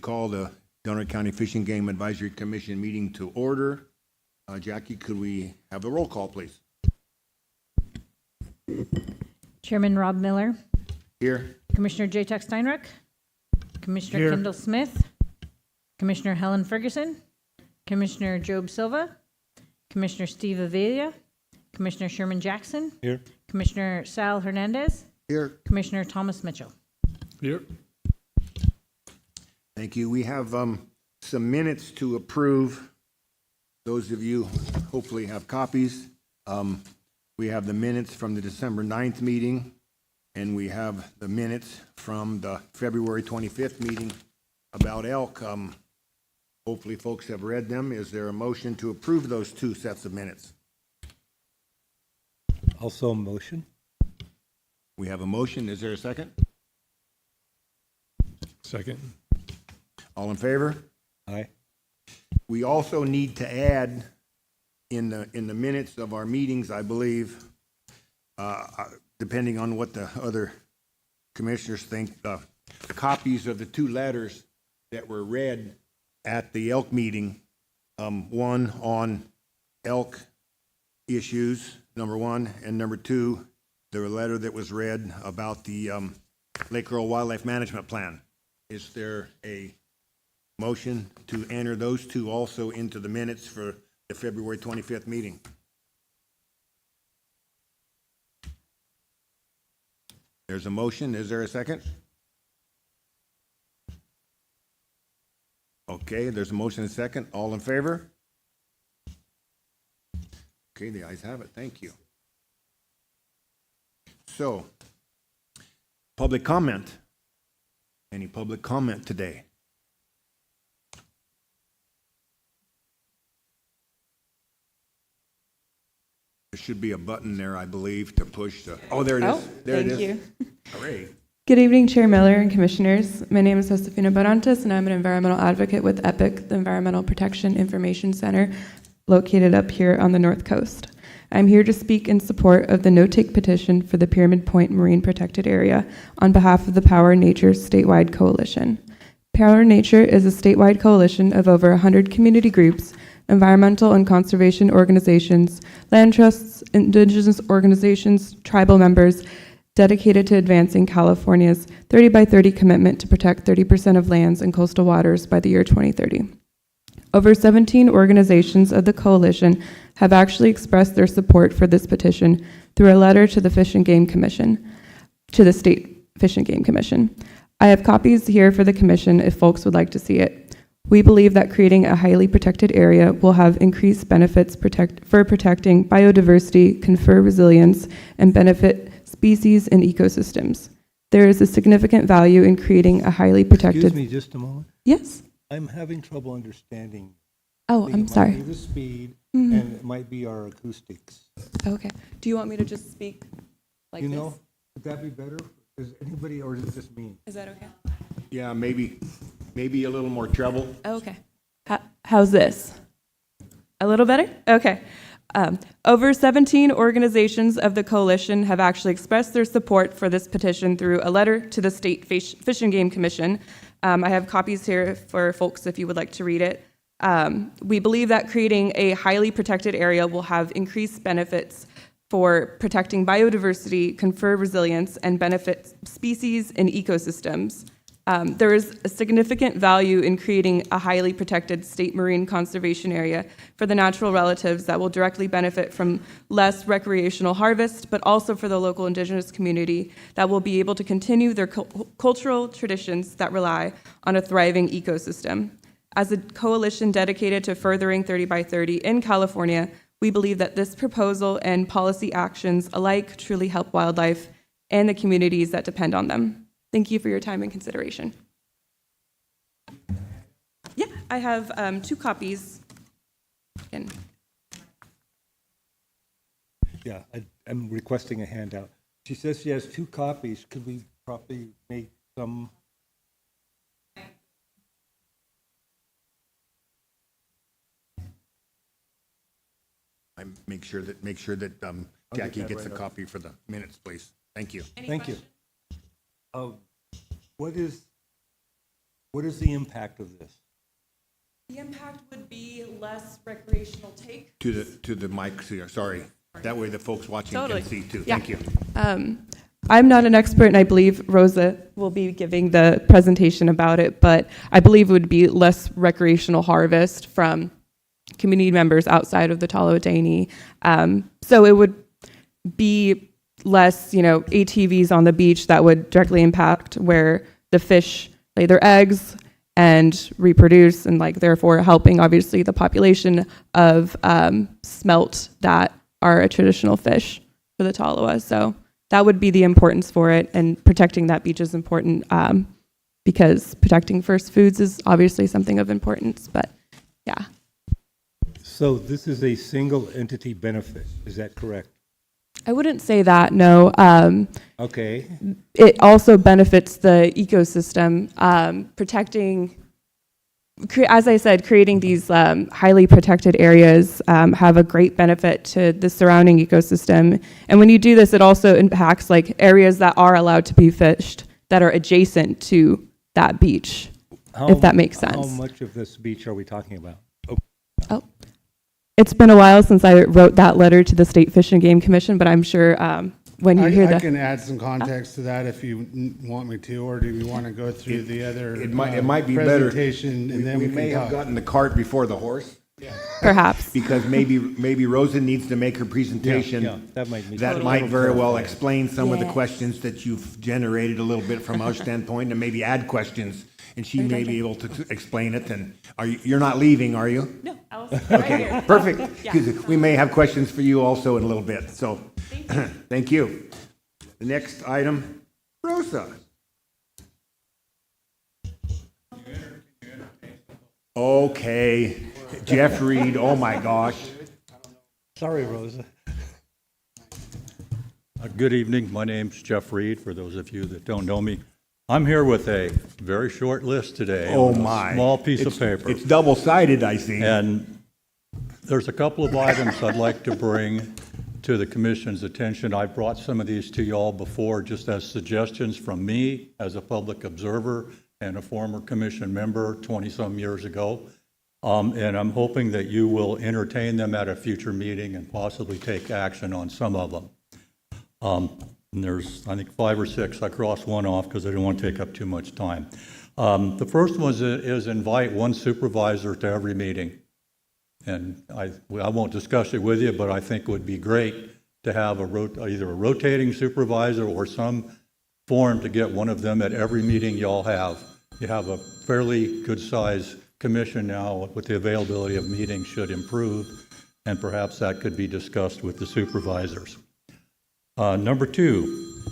call the Delaware County Fish and Game Advisory Commission meeting to order. Jackie, could we have a roll call, please? Chairman Rob Miller, Here. Commissioner Jacek Steinruck, Commissioner Here. Kendall Smith, Commissioner Helen Ferguson, Commissioner Job Silva, Commissioner Steve Avila, Commissioner Sherman Jackson, Here. Commissioner Sal Hernandez, Here. Commissioner Thomas Mitchell. Here. Thank you. We have some minutes to approve. Those of you hopefully have copies. We have the minutes from the December 9th meeting, and we have the minutes from the February 25th meeting about elk. Hopefully folks have read them. Is there a motion to approve those two sets of minutes? Also a motion. We have a motion. Is there a second? Second. All in favor? Aye. We also need to add in the minutes of our meetings, I believe, depending on what the other commissioners think, copies of the two letters that were read at the elk meeting. One on elk issues, number one, and number two, the letter that was read about the Lake Earl Wildlife Management Plan. Is there a motion to enter those two also into the minutes for the February 25th meeting? There's a motion. Is there a second? Okay, there's a motion and a second. All in favor? Okay, the ayes have it. Thank you. So, public comment. Any public comment today? There should be a button there, I believe, to push the, oh, there it is. There it is. Thank you. Hooray. Good evening, Chair Miller and Commissioners. My name is Josefina Barantes, and I'm an environmental advocate with EPIC, the Environmental Protection Information Center, located up here on the North Coast. I'm here to speak in support of the no-take petition for the Pyramid Point Marine Protected Area on behalf of the Power Nature statewide coalition. Power Nature is a statewide coalition of over 100 community groups, environmental and conservation organizations, land trusts, indigenous organizations, tribal members, dedicated to advancing California's 30 by 30 commitment to protect 30% of lands and coastal waters by the year 2030. Over 17 organizations of the coalition have actually expressed their support for this petition through a letter to the Fish and Game Commission, to the State Fish and Game Commission. I have copies here for the commission if folks would like to see it. We believe that creating a highly protected area will have increased benefits for protecting biodiversity, confer resilience, and benefit species and ecosystems. There is a significant value in creating a highly protected... Excuse me just a moment. Yes? I'm having trouble understanding. Oh, I think I'm it might sorry. be the speed, Mhm. and it might be our acoustics. Okay. Do you want me to just speak like You this? know, would that be better? Is anybody, or is it just me? Is that okay? Yeah, maybe a little more treble. Okay. How's this? A little better? Okay. Over 17 organizations of the coalition have actually expressed their support for this petition through a letter to the State Fish and Game Commission. I have copies here for folks if you would like to read it. We believe that creating a highly protected area will have increased benefits for protecting biodiversity, confer resilience, and benefit species and ecosystems. There is a significant value in creating a highly protected state marine conservation area for the natural relatives that will directly benefit from less recreational harvest, but also for the local indigenous community that will be able to continue their cultural traditions that rely on a thriving ecosystem. As a coalition dedicated to furthering 30 by 30 in California, we believe that this proposal and policy actions alike truly help wildlife and the communities that depend on them. Thank you for your time and consideration. Yeah, I have 2 copies. And Yeah, I'm requesting a handout. She says she has 2 copies. Could we probably make some? I make sure that Jackie that gets a right up. copy for the minutes, please. Thank you. Thank you. What is What is the impact of this? The impact would be less recreational take. To the mic here, sorry. That way the folks watching Totally. can see too. Yeah. Thank you. I'm not an expert, and I believe Rosa will be giving the presentation about it, but I believe it would be less recreational harvest from community members outside of the Talo-Atani. So it would be less, ATVs on the beach that would directly impact where the fish lay their eggs and reproduce, and therefore helping obviously the population of smelt that are a traditional fish for the Taloa. So that would be the importance for it, and protecting that beach is important because protecting first foods is obviously something of importance. But yeah. So this is a single entity benefit, is that correct? I wouldn't say that, no. Okay. It also benefits the ecosystem, protecting, as I said, creating these highly protected areas have a great benefit to the surrounding ecosystem. And when you do this, it also impacts areas that are allowed to be fished that are adjacent to that beach, if that makes sense. How much of this beach are we talking about? Oh. It's been a while since I wrote that letter to the State Fish and Game Commission, but I'm sure when you hear I the... can add some context to that if you want me to, or do you want to go through the other It might be better. presentation and then We we may can have talk? gotten the cart before the horse, Perhaps. because maybe Rosa needs to make her presentation. Yeah, that might be. That might very well explain some of the Yeah. questions that you've generated a little bit from our standpoint, and maybe add questions, and she may be able to explain it. And you're not leaving, are you? No, Alice. Okay, perfect. 'Cause we may have questions for you also in a little bit, so, thank you. The next item, Rosa. Okay, Jeff Reed, oh my gosh. Sorry, Rosa. Good evening. My name's Jeff Reed, for those of you that don't know me. I'm here with a very short list today. Oh on a my. Small piece of It's- paper. It's double-sided, I see. And there's a couple of items I'd like to bring to the commission's attention. I brought some of these to y'all before just as suggestions from me as a public observer and a former commission member 20-some years ago. And I'm hoping that you will entertain them at a future meeting and possibly take action on some of them. And there's, I think, 5 or 6. I crossed one off because I didn't want to take up too much time. The first one is invite one supervisor to every meeting. And I won't discuss it with you, but I think it would be great to have either a rotating supervisor or some form to get one of them at every meeting y'all have. You have a fairly good-sized commission now, with the availability of meetings should improve, and perhaps that could be discussed with the supervisors. Number 2,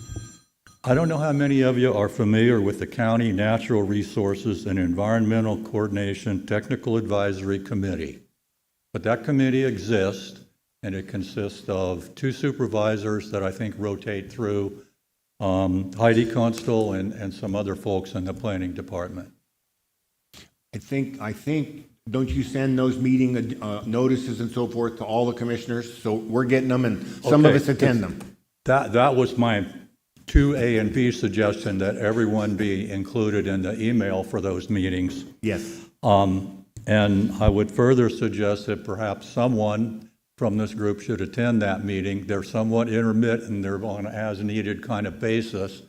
I don't know how many of you are familiar with the County Natural Resources and Environmental Coordination Technical Advisory Committee, but that committee exists, and it consists of 2 supervisors that I think rotate through, Heidi Constable and some other folks in the planning department. I think, don't you send those meeting notices and so forth to all the commissioners? So we're getting them, and some of Okay. us attend them. That was my 2A and B suggestion, that everyone be included in the email for those meetings. Yes. And I would further suggest that perhaps someone from this group should attend that meeting. They're somewhat intermittent, they're on an as-needed kind of basis,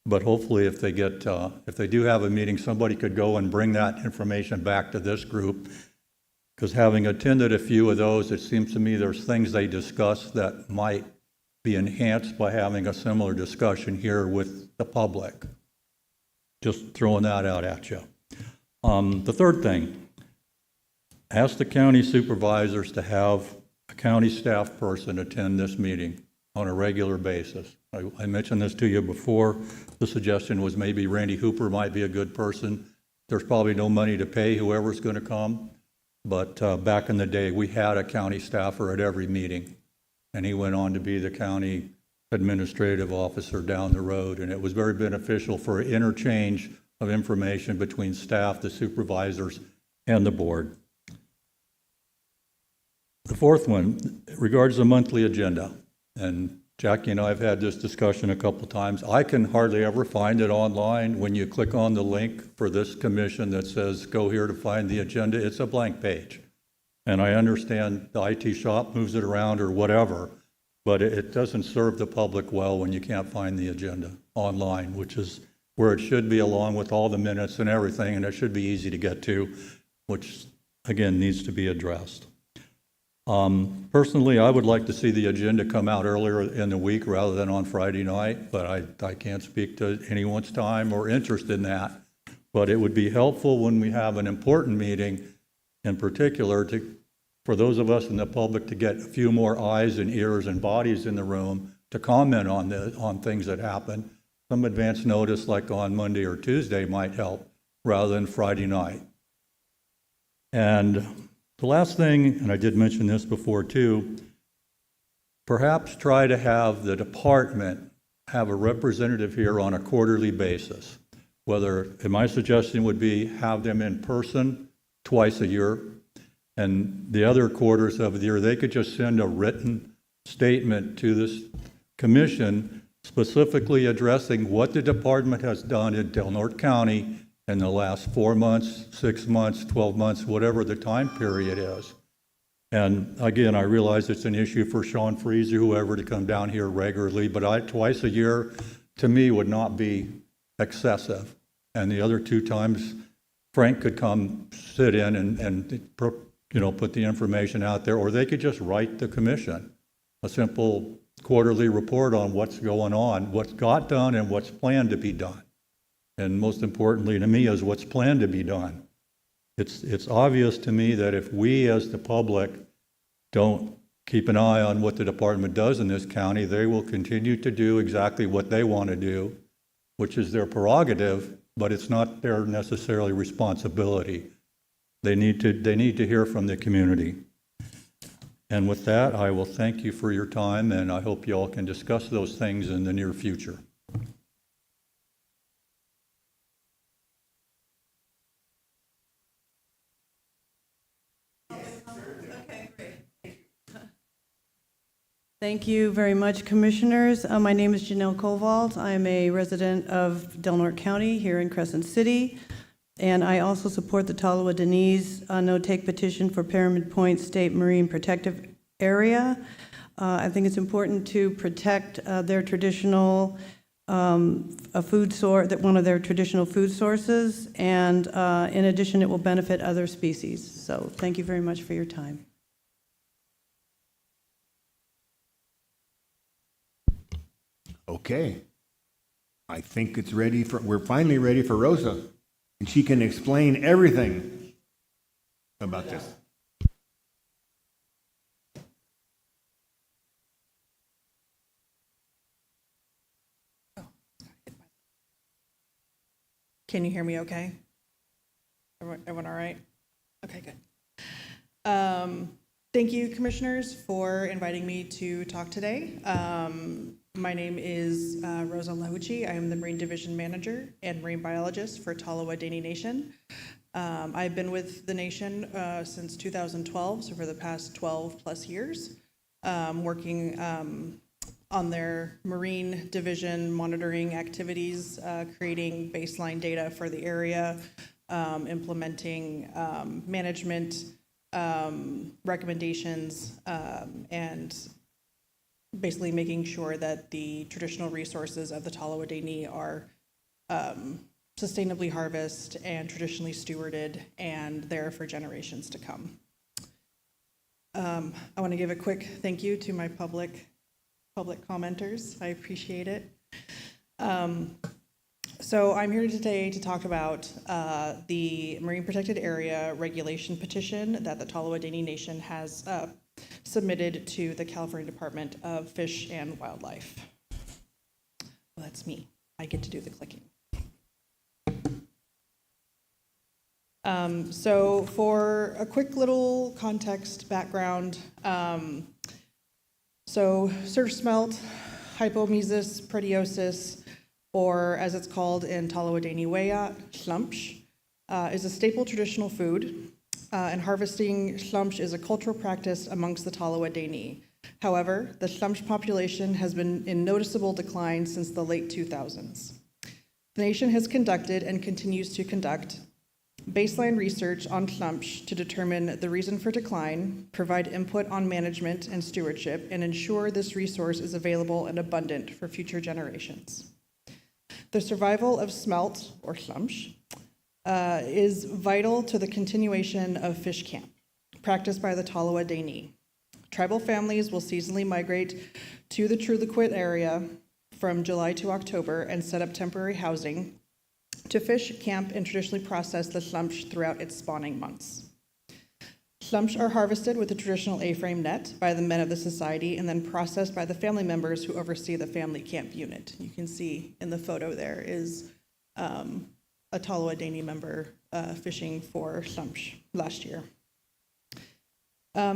but hopefully if they do have a meeting, somebody could go and bring that information back to this group. Because having attended a few of those, it seems to me there's things they discuss that might be enhanced by having a similar discussion here with the public. Just throwing that out at you. The third thing, ask the county supervisors to have a county staff person attend this meeting on a regular basis. I mentioned this to you before. The suggestion was maybe Randy Hooper might be a good person. There's probably no money to pay whoever's going to come, but back in the day, we had a county staffer at every meeting, and he went on to be the county administrative officer down the road, and it was very beneficial for interchange of information between staff, the supervisors, and the board. The fourth one regards the monthly agenda, and Jackie and I have had this discussion a couple times. I can hardly ever find it online. When you click on the link for this commission that says, go here to find the agenda, it's a blank page. And I understand the IT shop moves it around or whatever, but it doesn't serve the public well when you can't find the agenda online, which is where it should be, along with all the minutes and everything, and it should be easy to get to, which, again, needs to be addressed. Personally, I would like to see the agenda come out earlier in the week rather than on Friday night, but I can't speak to anyone's time or interest in that. But it would be helpful when we have an important meeting, in particular, for those of us in the public to get a few more eyes and ears and bodies in the room to comment on things that happen. Some advance notice, like on Monday or Tuesday, might help rather than Friday night. And the last thing, and I did mention this before too, perhaps try to have the department have a representative here on a quarterly basis. And my suggestion would be have them in person twice a year, and the other quarters of the year, they could just send a written statement to this commission specifically addressing what the department has done in Del Norte County in the last 4 months, 6 months, 12 months, whatever the time period is. And again, I realize it's an issue for Sean Freeze or whoever to come down here regularly, but twice a year to me would not be excessive. And the other 2 times, Frank could come sit in and put the information out there, or they could just write the commission a simple quarterly report on what's going on, what's got done, and what's planned to be done. And most importantly to me is what's planned to be done. It's obvious to me that if we as the public don't keep an eye on what the department does in this county, they will continue to do exactly what they want to do, which is their prerogative, but it's not their necessarily responsibility. They need to hear from the community. And with that, I will thank you for your time, and I hope you all can discuss those things in the near future. Thank you very much, Commissioners. My name is Janelle Koval. I am a resident of Del Norte County here in Crescent City, and I also support the Tolowa Denise no-take petition for Pyramid Point State Marine Protective Area. I think it's important to protect their traditional food source, one of their traditional food sources, and in addition, it will benefit other species. So thank you very much for your time. Okay. I think we're finally ready for Rosa, and she can explain everything about this. Can you hear me okay? Everyone all right? Okay, good. Thank you, Commissioners, for inviting me to talk today. My name is Rosa Lahuchi. I am the Marine Division Manager and Marine Biologist for Tolowa Dene Nation. I've been with the Nation since 2012, so for the past 12 plus years, working on their Marine Division monitoring activities, creating baseline data for the area, implementing management recommendations, and basically making sure that the traditional resources of the Tolowa Dene are sustainably harvested and traditionally stewarded and there for generations to come. I want to give a quick thank you to my public commenters. I appreciate it. So I'm here today to talk about the Marine Protected Area Regulation petition that the Tolowa Dene Nation has submitted to the California Department of Fish and Wildlife. Well, that's me. I get to do the clicking. So for a quick little context background, so surf smelt, Hypomesis proteosus, or as it's called in Tolowa Dene Wayat, schlumpsh, is a staple traditional food, and harvesting schlumpsh is a cultural practice amongst the Tolowa Dene. However, the Tlemcen population has been in noticeable decline since the late 2000s. The nation has conducted and continues to conduct baseline research on Tlemcen to determine the reason for decline, provide input on management and stewardship, and ensure this resource is available and abundant for future generations. The survival of smelt, or Tlemcen, is vital to the continuation of fish camp, practiced by the Tolowa Dene. Tribal families will seasonally migrate to the Truliquit area from July to October and set up temporary housing to fish, camp, and traditionally process the Tlemcen throughout its spawning months. Tlemcen are harvested with a traditional A-frame net by the men of the society and then processed by the family members who oversee the family camp unit. You can see in the photo there is a Tolowa Dene member fishing for Tlemcen last year.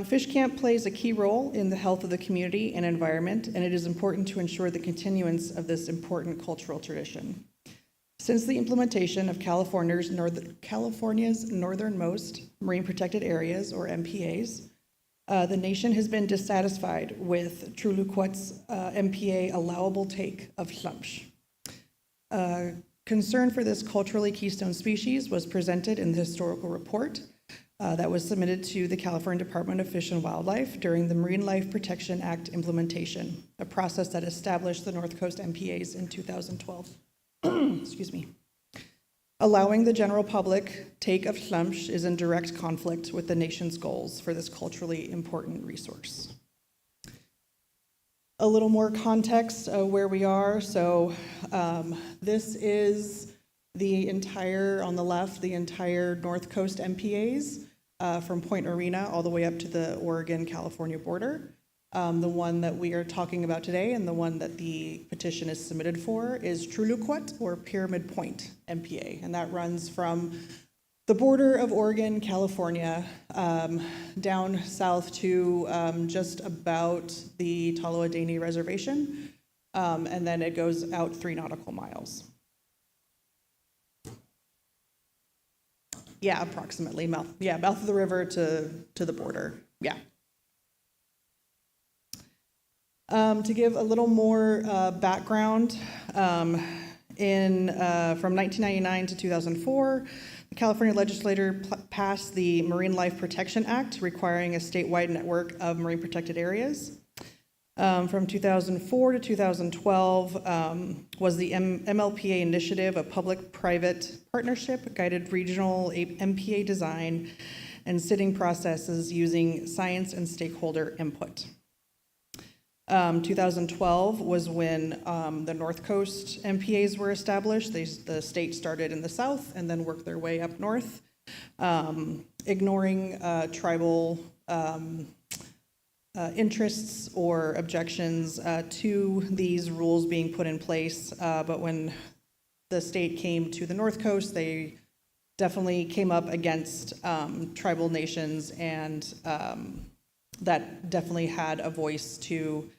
Fish camp plays a key role in the health of the community and environment, and it is important to ensure the continuance of this important cultural tradition. Since the implementation of California's northernmost marine protected areas, or MPAs, the nation has been dissatisfied with Truliquit's MPA allowable take of Tlemcen. Concern for this culturally keystone species was presented in the historical report that was submitted to the California Department of Fish and Wildlife during the Marine Life Protection Act implementation, a process that established the North Coast MPAs in 2012. Excuse me. Allowing the general public take of Tlemcen is in direct conflict with the nation's goals for this culturally important resource. A little more context of where we are. So this is the entire, on the left, the entire North Coast MPAs from Point Arena all the way up to the Oregon-California border. The one that we are talking about today and the one that the petition is submitted for is Truliquit, or Pyramid Point MPA, and that runs from the border of Oregon, California, down south to just about the Tolowa Dene Reservation, and then it goes out 3 nautical miles. Yeah, approximately mouth of the river to the border. Yeah. To give a little more background, from 1999 to 2004, the California legislature passed the Marine Life Protection Act, requiring a statewide network of marine protected areas. From 2004 to 2012 was the MLPA initiative, a public-private partnership, guided regional MPA design and sitting processes using science and stakeholder input. 2012 was when the North Coast MPAs were established. The state started in the south and then worked their way up north, ignoring tribal interests or objections to these rules being put in place. But when the state came to the North Coast, they definitely came up against tribal nations, and that definitely had a voice to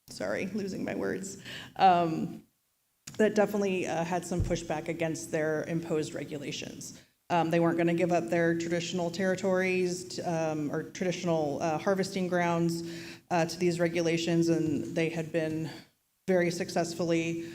sorry, losing my words, that definitely had some pushback against their imposed regulations. They weren't going to give up their traditional territories or traditional harvesting grounds to these regulations, and they had been very successfully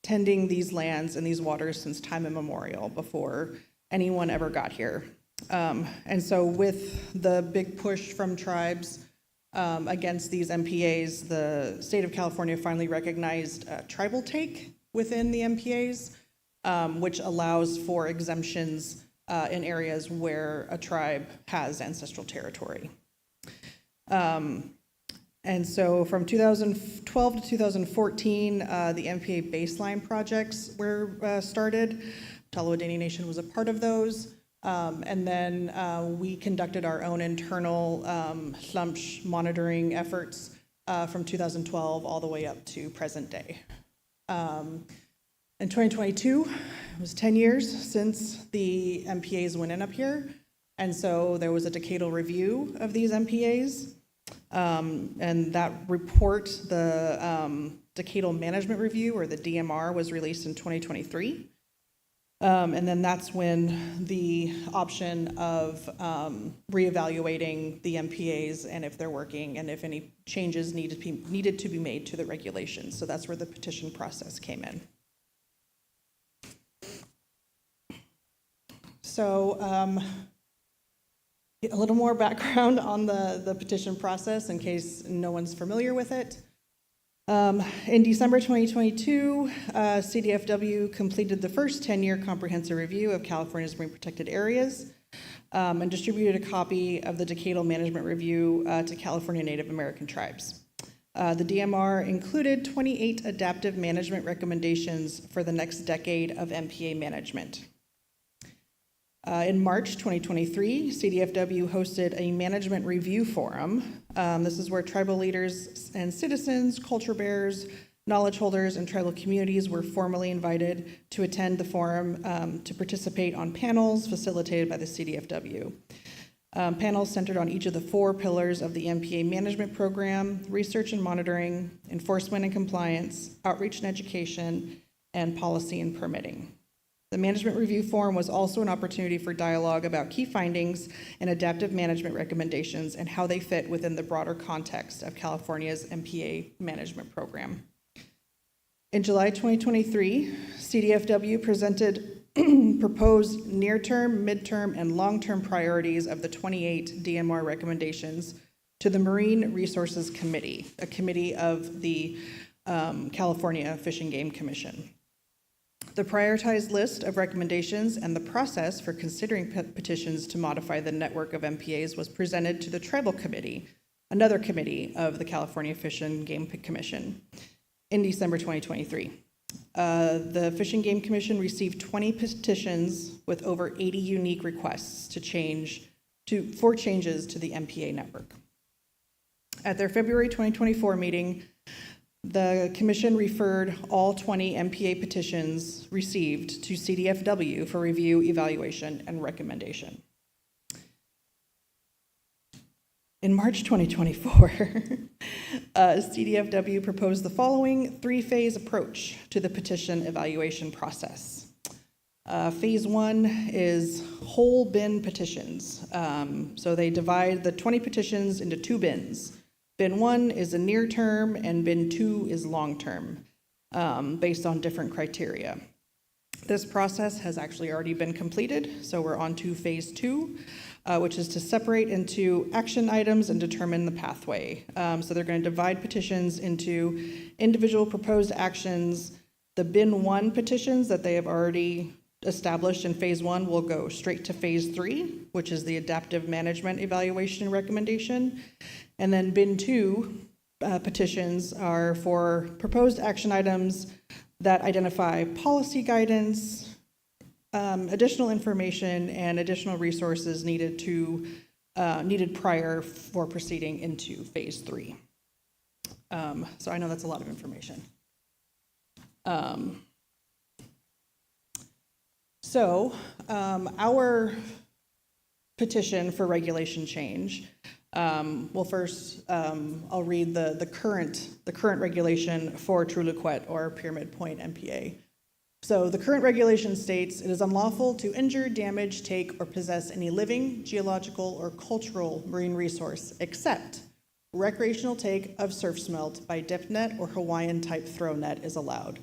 tending these lands and these waters since time immemorial, before anyone ever got here. And so with the big push from tribes against these MPAs, the state of California finally recognized tribal take within the MPAs, which allows for exemptions in areas where a tribe has ancestral territory. And so from 2012 to 2014, the MPA baseline projects were started. Tolowa Dene Nation was a part of those. And then we conducted our own internal Tlemcen monitoring efforts from 2012 all the way up to present day. In 2022, it was 10 years since the MPAs went in up here, and so there was a decadal review of these MPAs, and that report, the Decadal Management Review, or the DMR, was released in 2023. And then that's when the option of reevaluating the MPAs and if they're working and if any changes needed to be made to the regulations. So that's where the petition process came in. So a little more background on the petition process in case no one's familiar with it. In December 2022, CDFW completed the first 10-year comprehensive review of California's marine protected areas and distributed a copy of the Decadal Management Review to California Native American tribes. The DMR included 28 adaptive management recommendations for the next decade of MPA management. In March 2023, CDFW hosted a management review forum. This is where tribal leaders and citizens, culture bearers, knowledge holders, and tribal communities were formally invited to attend the forum to participate on panels facilitated by the CDFW. Panels centered on each of the 4 pillars of the MPA management program: research and monitoring, enforcement and compliance, outreach and education, and policy and permitting. The Management Review Forum was also an opportunity for dialogue about key findings and adaptive management recommendations and how they fit within the broader context of California's MPA management program. In July 2023, CDFW presented proposed near-term, mid-term, and long-term priorities of the 28 DMR recommendations to the Marine Resources Committee, a committee of the California Fish and Game Commission. The prioritized list of recommendations and the process for considering petitions to modify the network of MPAs was presented to the Tribal Committee, another committee of the California Fish and Game Commission, in December 2023. The Fish and Game Commission received 20 petitions with over 80 unique requests for changes to the MPA network. At their February 2024 meeting, the Commission referred all 20 MPA petitions received to CDFW for review, evaluation, and recommendation. In March 2024, CDFW proposed the following 3-phase approach to the petition evaluation process. Phase 1 is whole bin petitions. So they divide the 20 petitions into 2 bins. Bin 1 is a near term and bin 2 is long term, based on different criteria. This process has actually already been completed, so we're on to phase 2, which is to separate into action items and determine the pathway. So they're going to divide petitions into individual proposed actions. The bin 1 petitions that they have already established in phase 1 will go straight to phase 3, which is the adaptive management evaluation recommendation. And then bin 2 petitions are for proposed action items that identify policy guidance, additional information, and additional resources needed prior for proceeding into phase 3. So I know that's a lot of information. Our petition for regulation change. Well, first, I'll read the current regulation for Truluquet or Pyramid Point MPA. So the current regulation states, it is unlawful to injure, damage, take, or possess any living, geological, or cultural marine resource except recreational take of surf smelt by dip net or Hawaiian type throw net is allowed.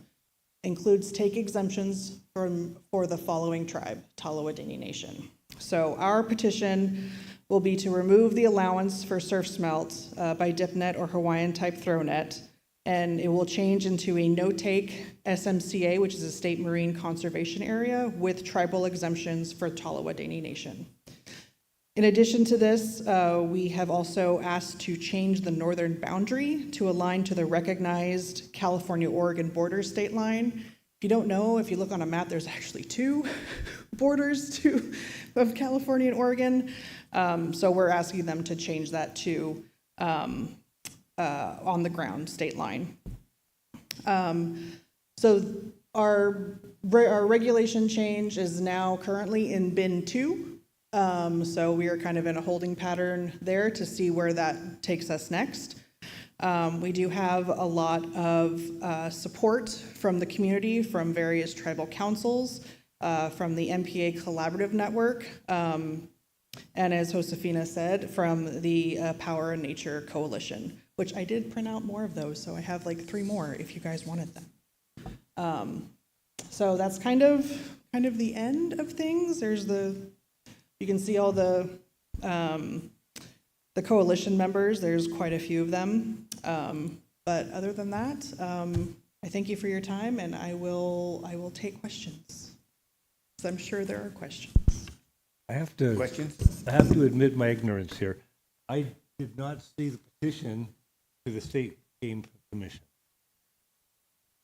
Includes take exemptions for the following tribe, Talowa Dini Nation. So our petition will be to remove the allowance for surf smelt by dip net or Hawaiian type throw net, and it will change into a no-take SMCA, which is a state marine conservation area, with tribal exemptions for Talowa Dini Nation. In addition to this, we have also asked to change the northern boundary to align to the recognized California-Oregon border state line. If you don't know, if you look on a map, there's actually 2 borders of California and Oregon. So we're asking them to change that to on the ground state line. So our regulation change is now currently in bin 2. So we are kind of in a holding pattern there to see where that takes us next. We do have a lot of support from the community, from various tribal councils, from the MPA Collaborative Network, and as Josefina said, from the Power and Nature Coalition, which I did print out more of those, so I have like 3 more if you guys wanted them. So that's kind of the end of things. There's you can see all the coalition members. There's quite a few of them. But other than that, I thank you for your time, and I will take questions. So I'm sure there are questions. I have to. Questions? I have to admit my ignorance here. I did not see the petition to the State Game Commission.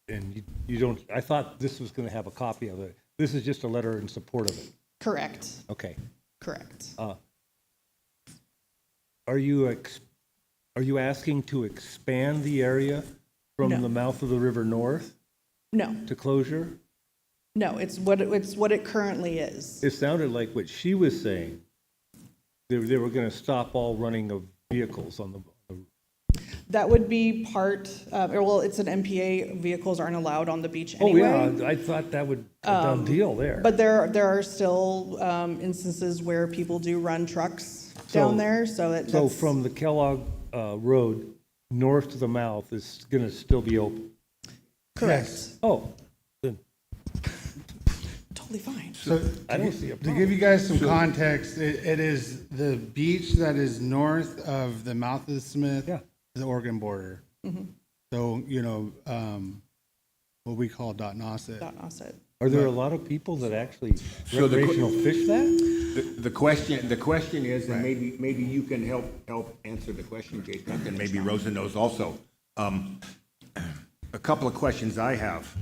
And you don't, I thought this was going to have a copy of it. This is just a letter in support of it. Correct. Okay. Correct. Are you asking to expand the area from No. the mouth of the river north No, to closure? no, it's what it currently is. It sounded like what she was saying. They were going to stop all running of vehicles on the. That would be part, well, it's an MPA, vehicles aren't allowed on the beach Oh, anyway. yeah, I thought that would, a done deal there. But there are still instances where people do run trucks down So- there, so So that's from the Kellogg Road north to the mouth is going to still be open? correct. Oh, then Totally fine. So I don't see a to problem. give you guys some context, it is the beach that is north of the mouth of the Smith, Yeah. the Oregon border. So, what we call Dot Nauset. Dot Nauset. Are there a lot of people that actually So the recreational fish that? The question is, and maybe you can help answer the question, Jason, and maybe Rosa knows also. A couple of questions I have.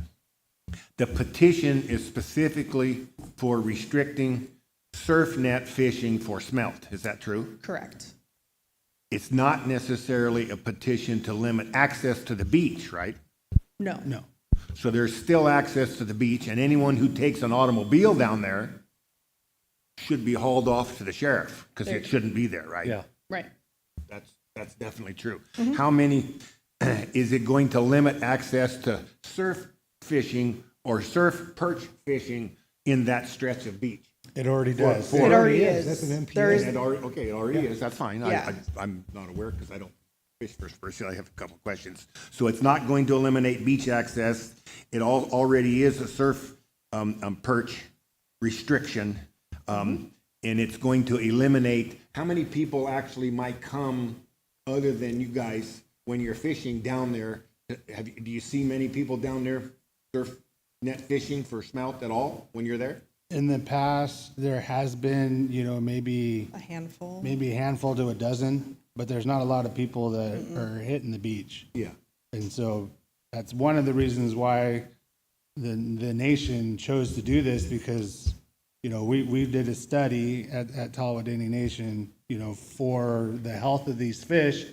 The petition is specifically for restricting surf net fishing for smelt. Is that true? Correct. It's not necessarily a petition to limit access to the beach, right? No. No. So there's still access to the beach, and anyone who takes an automobile down there should be hauled off to the sheriff, because it shouldn't be there, right? Yeah. Right. That's definitely true. How many, is it going to limit access to surf fishing or surf perch fishing in that stretch of beach? It already does. It already is. That's an MPA. There is, It already is, that's fine. Yeah. I'm not aware because I don't fish for spurs, I have a couple of questions. So it's not going to eliminate beach access. It already is a surf perch restriction. And it's going to eliminate, how many people actually might come other than you guys when you're fishing down there? Do you see many people down there surf net fishing for smelt at all when you're there? In the past, there has been, maybe a handful. a handful to a dozen, but there's not a lot of people that are hitting the beach. Yeah. And so that's one of the reasons why the nation chose to do this, because, we did a study at Talwadini Nation, for the health of these fish,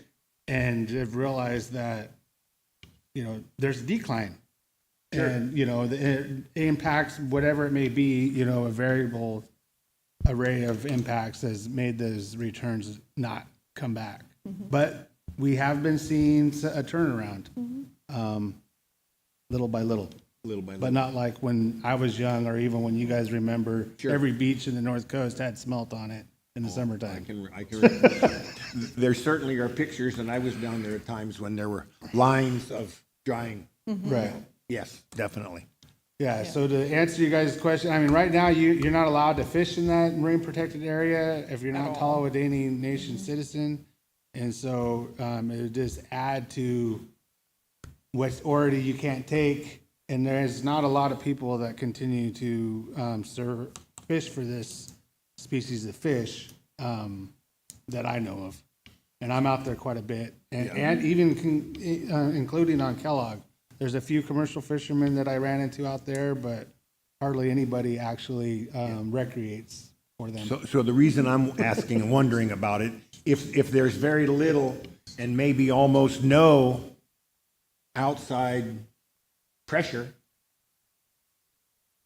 and have realized that, there's a decline. Sure. And, it impacts, whatever it may be, a variable array of impacts has made those returns not come back. But we have been seeing a turnaround, little by little. Little by But little. not like when I was young, or even when you guys remember, Sure. every beach in the North Coast had smelt on it in the summertime. I can, there certainly are pictures, and I was down there at times when there were lines of drying. Right. Yes, definitely. Yeah, so to answer you guys' question, I mean, right now, you're not allowed to fish in that marine protected area if you're not Talwadini Nation citizen. And so, it would just add to what's already you can't take. And there's not a lot of people that continue to, fish for this species of fish, that I know of. And I'm out there quite a bit, and even including on Kellogg. There's a few commercial fishermen that I ran into out there, but hardly anybody actually recreates for them. So the reason I'm asking and wondering about it, if there's very little and maybe almost no outside pressure,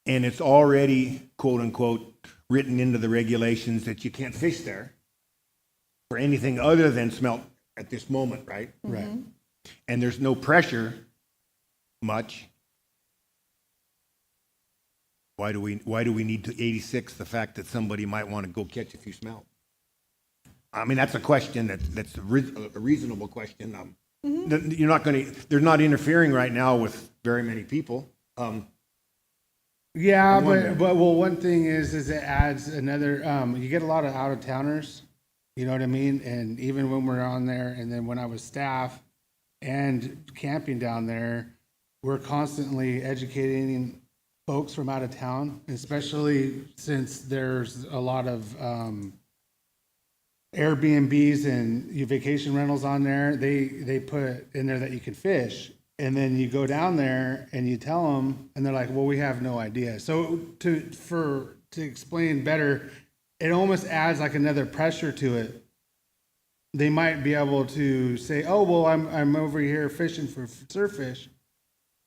and it's already, quote unquote, written into the regulations that you can't fish there for anything other than smelt at this moment, right? Right. And there's no pressure much, Why do we need to 86 the fact that somebody might want to go catch a few smelt? I mean, that's a question that's a reasonable question. You're not going to, they're not interfering right now with very many people. Yeah, wonder. but well, one thing is it adds another, you get a lot of out of towners, you know what I mean? And even when we're on there, and then when I was staff and camping down there, we're constantly educating folks from out of town, especially since there's a lot of, Airbnbs and vacation rentals on there. They put in there that you can fish. And then you go down there and you tell them, and they're like, "Well, we have no idea." So to explain better, it almost adds like another pressure to it. They might be able to say, "Oh, well, I'm over here fishing for surffish,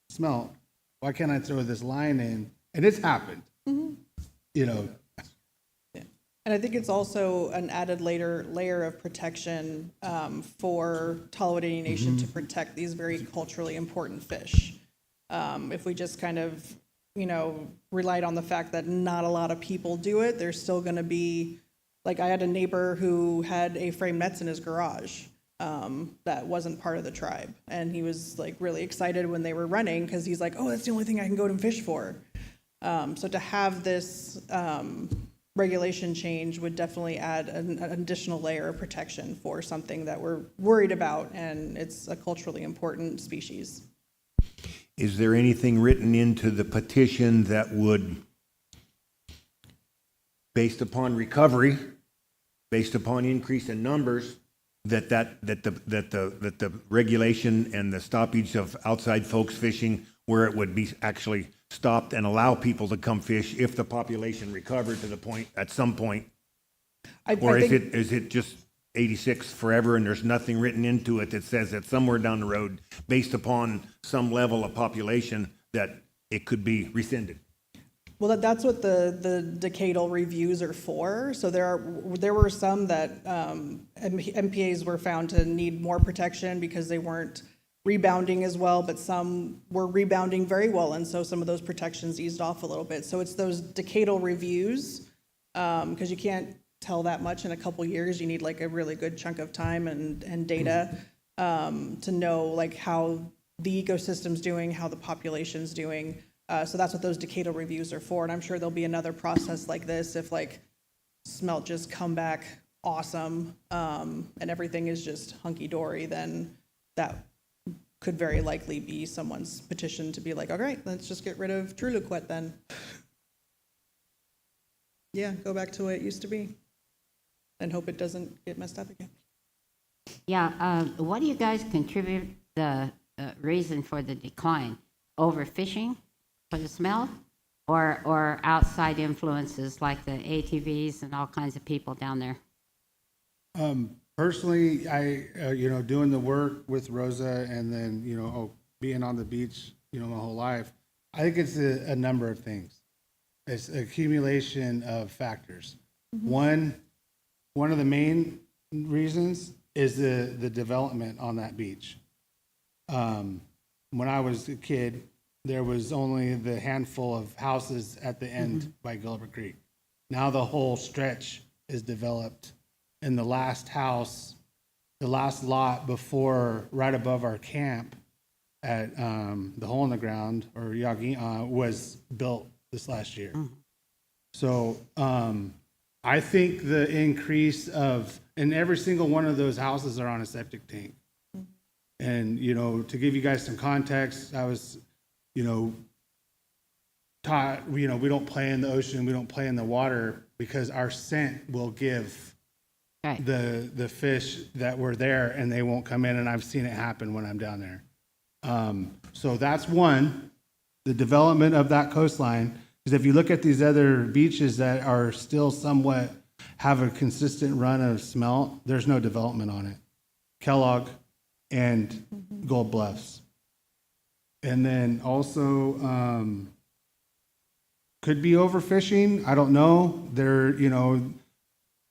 smelt. Why can't I throw this line in?" And it's happened. You know, And I think it's also an added layer of protection for Talawahidini Nation to protect these very culturally important fish. If we just kind of, relied on the fact that not a lot of people do it, there's still going to be, like I had a neighbor who had A-frame nets in his garage that wasn't part of the tribe. And he was like really excited when they were running because he's like, "Oh, that's the only thing I can go and fish for." So to have this regulation change would definitely add an additional layer of protection for something that we're worried about, and it's a culturally important species. Is there anything written into the petition that would, based upon recovery, based upon increase in numbers, that the regulation and the stoppage of outside folks fishing, where it would be actually stopped and allow people to come fish if the population recovered to the point, at some point? Or is it just 86 forever and there's nothing written into it that says that somewhere down the road, based upon some level of population, that it could be rescinded? Well, that's what the decadal reviews are for. So there were some that MPAs were found to need more protection because they weren't rebounding as well, but some were rebounding very well, and so some of those protections eased off a little bit. So it's those decadal reviews, because you can't tell that much in a couple years. You need like a really good chunk of time and data to know like how the ecosystem's doing, how the population's doing. So that's what those decadal reviews are for. And I'm sure there'll be another process like this if like smelt just come back awesome and everything is just hunky-dory, then that could very likely be someone's petition to be like, all right, let's just get rid of Truluquet then. Yeah, go back to what it used to be and hope it doesn't get messed up again. Yeah, what do you guys contribute the reason for the decline? Overfishing for the smelt, or outside influences like the ATVs and all kinds of people down there? personally, I, doing the work with Rosa and then, being on the beach, my whole life, I think it's a number of things. It's accumulation of factors. One of the main reasons is the development on that beach. When I was a kid, there was only the handful of houses at the end by Gilbert Creek. Now the whole stretch is developed, and the last house, the last lot before, right above our camp at the Hole in the Ground, or Yagi, was built this last year. So I think the increase of, and every single one of those houses are on a septic tank. And, to give you guys some context, I was, taught, we don't play in the ocean, we don't play in the water, because our scent will give Right. the fish that were there, and they won't come in, and I've seen it happen when I'm down there. So that's one, the development of that coastline. Because if you look at these other beaches that are still somewhat, have a consistent run of smelt, there's no development on it. Kellogg and Gold Bluffs. And then also, could be overfishing, I don't know. There,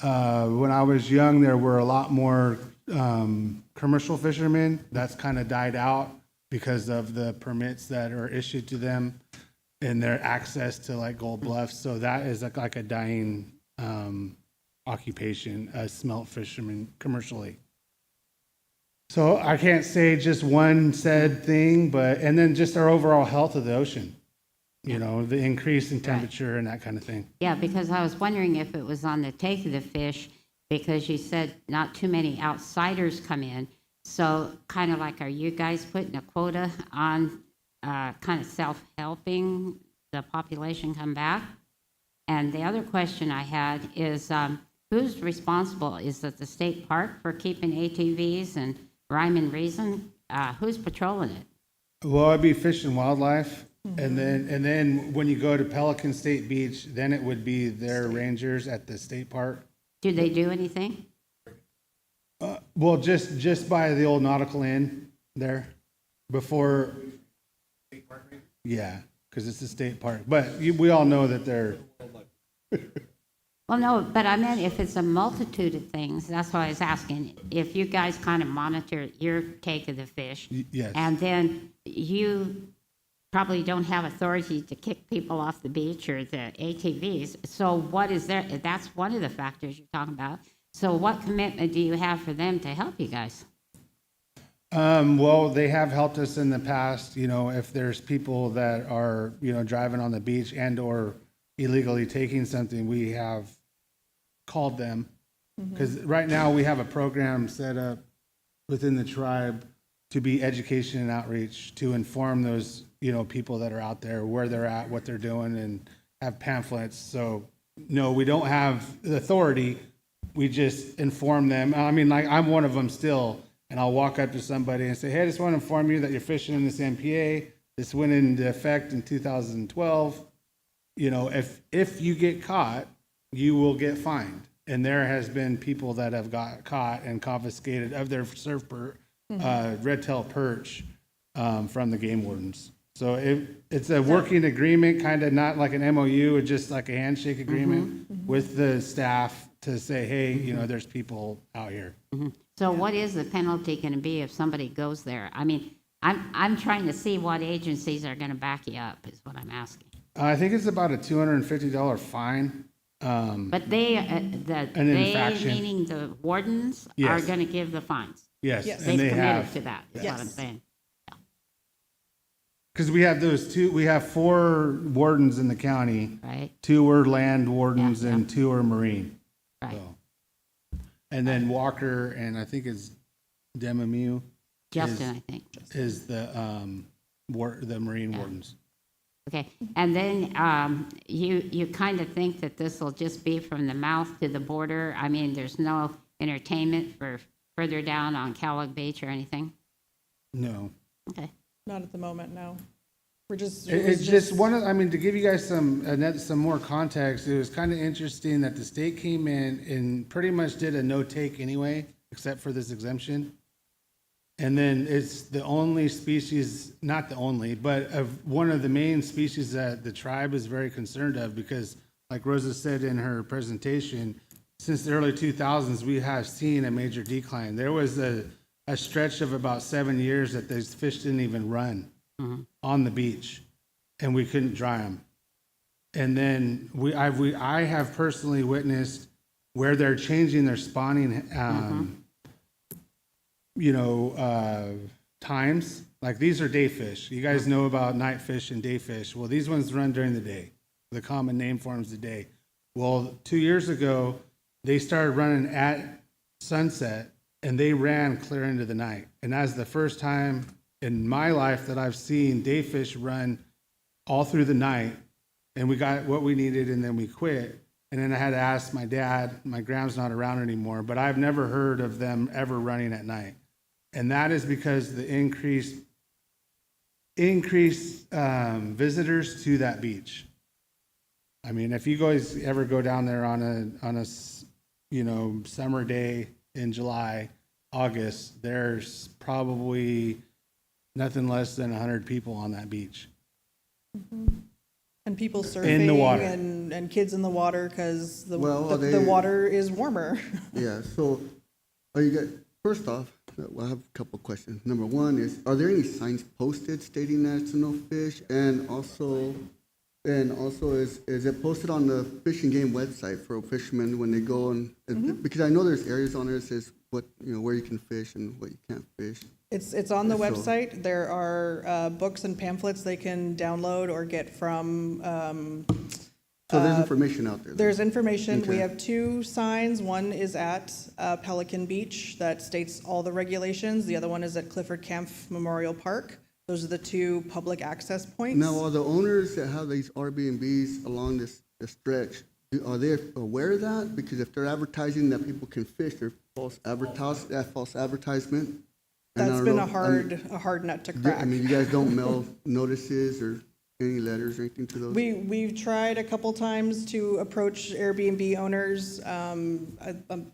when I was young, there were a lot more commercial fishermen. That's kind of died out because of the permits that are issued to them. and their access to like Gold Bluff. So that is like a dying occupation, a smelt fisherman commercially. So I can't say just one said thing, but, and then just our overall health of the ocean, you know, the increase in temperature and that kind of thing. Yeah, because I was wondering if it was on the take of the fish, because you said not too many outsiders come in. So kind of like, are you guys putting a quota on kind of self-helping the population come back? And the other question I had is, who's responsible? Is it the state park for keeping ATVs and rhyme and reason? Who's patrolling it? Well, it'd be Fish and Wildlife. And then when you go to Pelican State Beach, then it would be their rangers at the state park. Do they do anything? Well, just by the old Nautical Inn there before. Yeah, because it's a state park. But we all know that they're. Well, no, but I meant if it's a multitude of things, that's why I was asking. If you guys kind of monitor your take of the fish. Yes. And then you probably don't have authority to kick people off the beach or the ATVs. So what is there? That's one of the factors you're talking about. So what commitment do you have for them to help you guys? Well, they have helped us in the past, you know, if there's people that are, you know, driving on the beach and or illegally taking something, we have called them. Because right now we have a program set up within the tribe to be education and outreach, to inform those, you know, people that are out there, where they're at, what they're doing, and have pamphlets. So, no, we don't have the authority. We just inform them. I mean, like, I'm one of them still, and I'll walk up to somebody and say, hey, I just want to inform you that you're fishing in this MPA. This went into effect in 2012. You know, if you get caught, you will get fined. And there has been people that have got caught and confiscated of their red-tailed perch from the game wardens. So it's a working agreement, kind of not like an MOU, it's just like a handshake agreement with the staff to say, hey, you know, there's people out here. So what is the penalty going to be if somebody goes there? I mean, I'm trying to see what agencies are going to back you up is what I'm asking. I think it's about a $250 fine. But they, infraction. meaning the wardens, are Yes. going to give the fines. Yes, Yes. and They've they committed have. to that, is what I'm saying. Because we have we have 4 wardens in the county. Right, 2 are land wardens Yeah, and 2 are marine. right. So. And then Walker and I think it's Demamu Justin, I think. is the marine wardens. Okay, and then you kind of think that this will just be from the mouth to the border? I mean, there's no entertainment for further down on Kellogg Beach or anything? No. Okay. Not at the moment, no. We're just. It's just one of, I mean, to give you guys some more context, it was kind of interesting that the state came in and pretty much did a no take anyway, except for this exemption. And then it's the only species, not the only, but of one of the main species that the tribe is very concerned of, because like Rosa said in her presentation, since the early 2000s, we have seen a major decline. There was a stretch of about 7 years that these fish didn't even run on the beach, and we couldn't dry them. And then I have personally witnessed where they're changing their spawning times. Like, these are day fish. You guys know about night fish and day fish. Well, these ones run during the day. The common name for them is the day. Well, 2 years ago, they started running at sunset, and they ran clear into the night. And that's the first time in my life that I've seen day fish run all through the night. And we got what we needed, and then we quit. And then I had to ask my dad. My grand's not around anymore, but I've never heard of them ever running at night. And that is because the increased visitors to that beach. I mean, if you guys ever go down there on a summer day in July, August, there's probably nothing less than 100 people on that beach. And people surfing. In the water. And kids in the water because the Well, the water is warmer. Yeah, so first off, I have a couple of questions. Number one is, are there any signs posted stating that it's a no fish? And also, And also, is it posted on the Fish and Game website for fishermen when they go and, because I know there's areas on there that says what, where you can fish and what you can't fish. It's on the So- website. There are books and pamphlets they can download or get from, So there's information out there. then? there's information. We Okay. have 2 signs. One is at Pelican Beach that states all the regulations. The other one is at Clifford Camp Memorial Park. Those are the 2 public access points. Now, are the owners that have these Airbnbs along this stretch, are they aware of that? Because if they're advertising that people can fish, they're false advertisement. And I That's don't been know, a hard nut to I crack. mean, you guys don't mail notices or any letters or anything to those? We've tried a couple times to approach Airbnb owners. A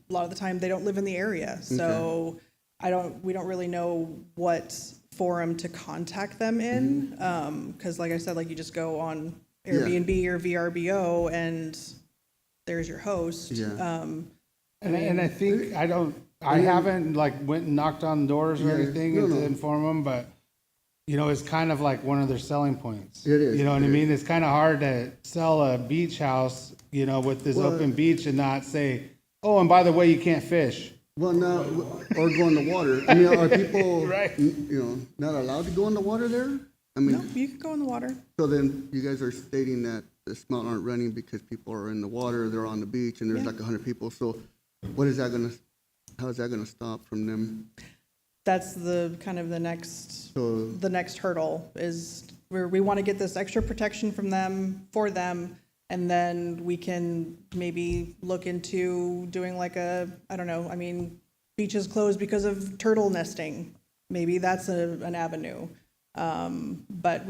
lot of the time, they don't live in the area, so we don't really know what forum to contact them in. Because like I said, like you just go on Airbnb or VRBO and there's your host. Yeah. And I think, I haven't like went and knocked on doors or Yeah, anything no, to no. inform them, but, it's kind of like one of their selling points. It is, You know what I it is. mean? It's kind of hard to sell a beach house, with this Well- open beach and not say, oh, and by the way, you can't fish. Well, now, or go in the water. I mean, are people, Right. not allowed to go in the water there? I mean, No, you can go in the water. so then you guys are stating that the smelt aren't running because people are in the water, they're on the beach, and there's like 100 people. So how is that gonna stop from them? That's the kind of the next hurdle is where we want to get this extra protection from them, for them, and then we can maybe look into doing like I don't know, I mean, beaches closed because of turtle nesting. Maybe that's an avenue. But